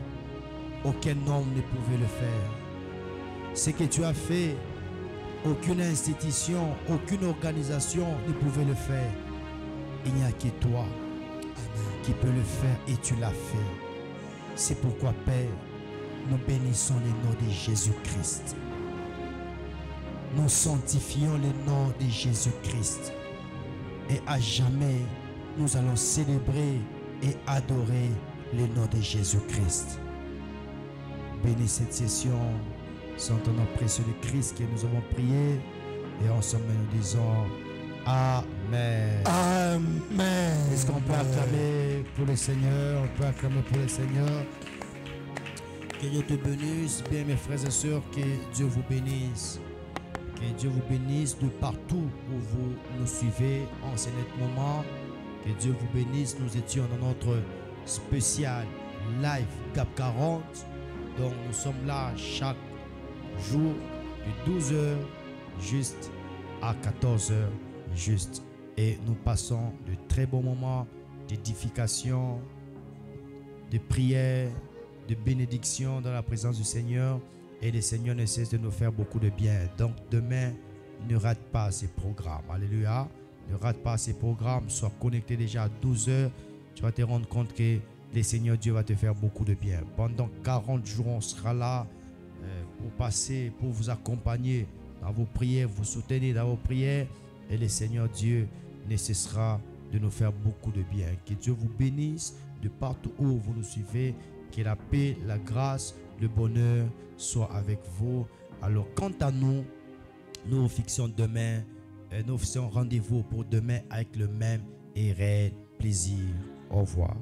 aucun homme ne pouvait le faire. Ce que tu as fait, aucune institution, aucune organisation ne pouvait le faire. Il n'y a que toi qui peux le faire et tu l'as fait. C'est pourquoi, Père, nous bénissons le nom de Jésus-Christ. Nous sanctifions le nom de Jésus-Christ. Et à jamais, nous allons célébrer et adorer le nom de Jésus-Christ. Bénis cette session. C'est en ton nom précieux de Christ que nous avons prié. Et ensemble, nous disons Amen. Amen. Est-ce qu'on peut acclamer pour le Seigneur? On peut acclamer pour le Seigneur. Que Dieu te bénisse, bien mes frères et sœurs, que Dieu vous bénisse. Que Dieu vous bénisse de partout où vous nous suivez en ce net moment. Que Dieu vous bénisse. Nous étions dans notre spécial live Gap 40. Donc nous sommes là chaque jour de 12h juste à 14h juste. Et nous passons de très bons moments d'édification, de prière, de bénédiction dans la présence du Seigneur. Et le Seigneur ne cesse de nous faire beaucoup de bien. Donc demain, ne rate pas ces programmes. Alléluia. Ne rate pas ces programmes. Sois connecté déjà à 12h. Tu vas te rendre compte que le Seigneur Dieu va te faire beaucoup de bien. Pendant 40 jours, on sera là pour passer, pour vous accompagner dans vos prières, vous soutenir dans vos prières. Et le Seigneur Dieu ne cessera de nous faire beaucoup de bien. Que Dieu vous bénisse de partout où vous nous suivez. Que la paix, la grâce, le bonheur soit avec vous. Alors quant à nous, nous fixons demain, nous fixons rendez-vous pour demain avec le même et réel plaisir. Au revoir.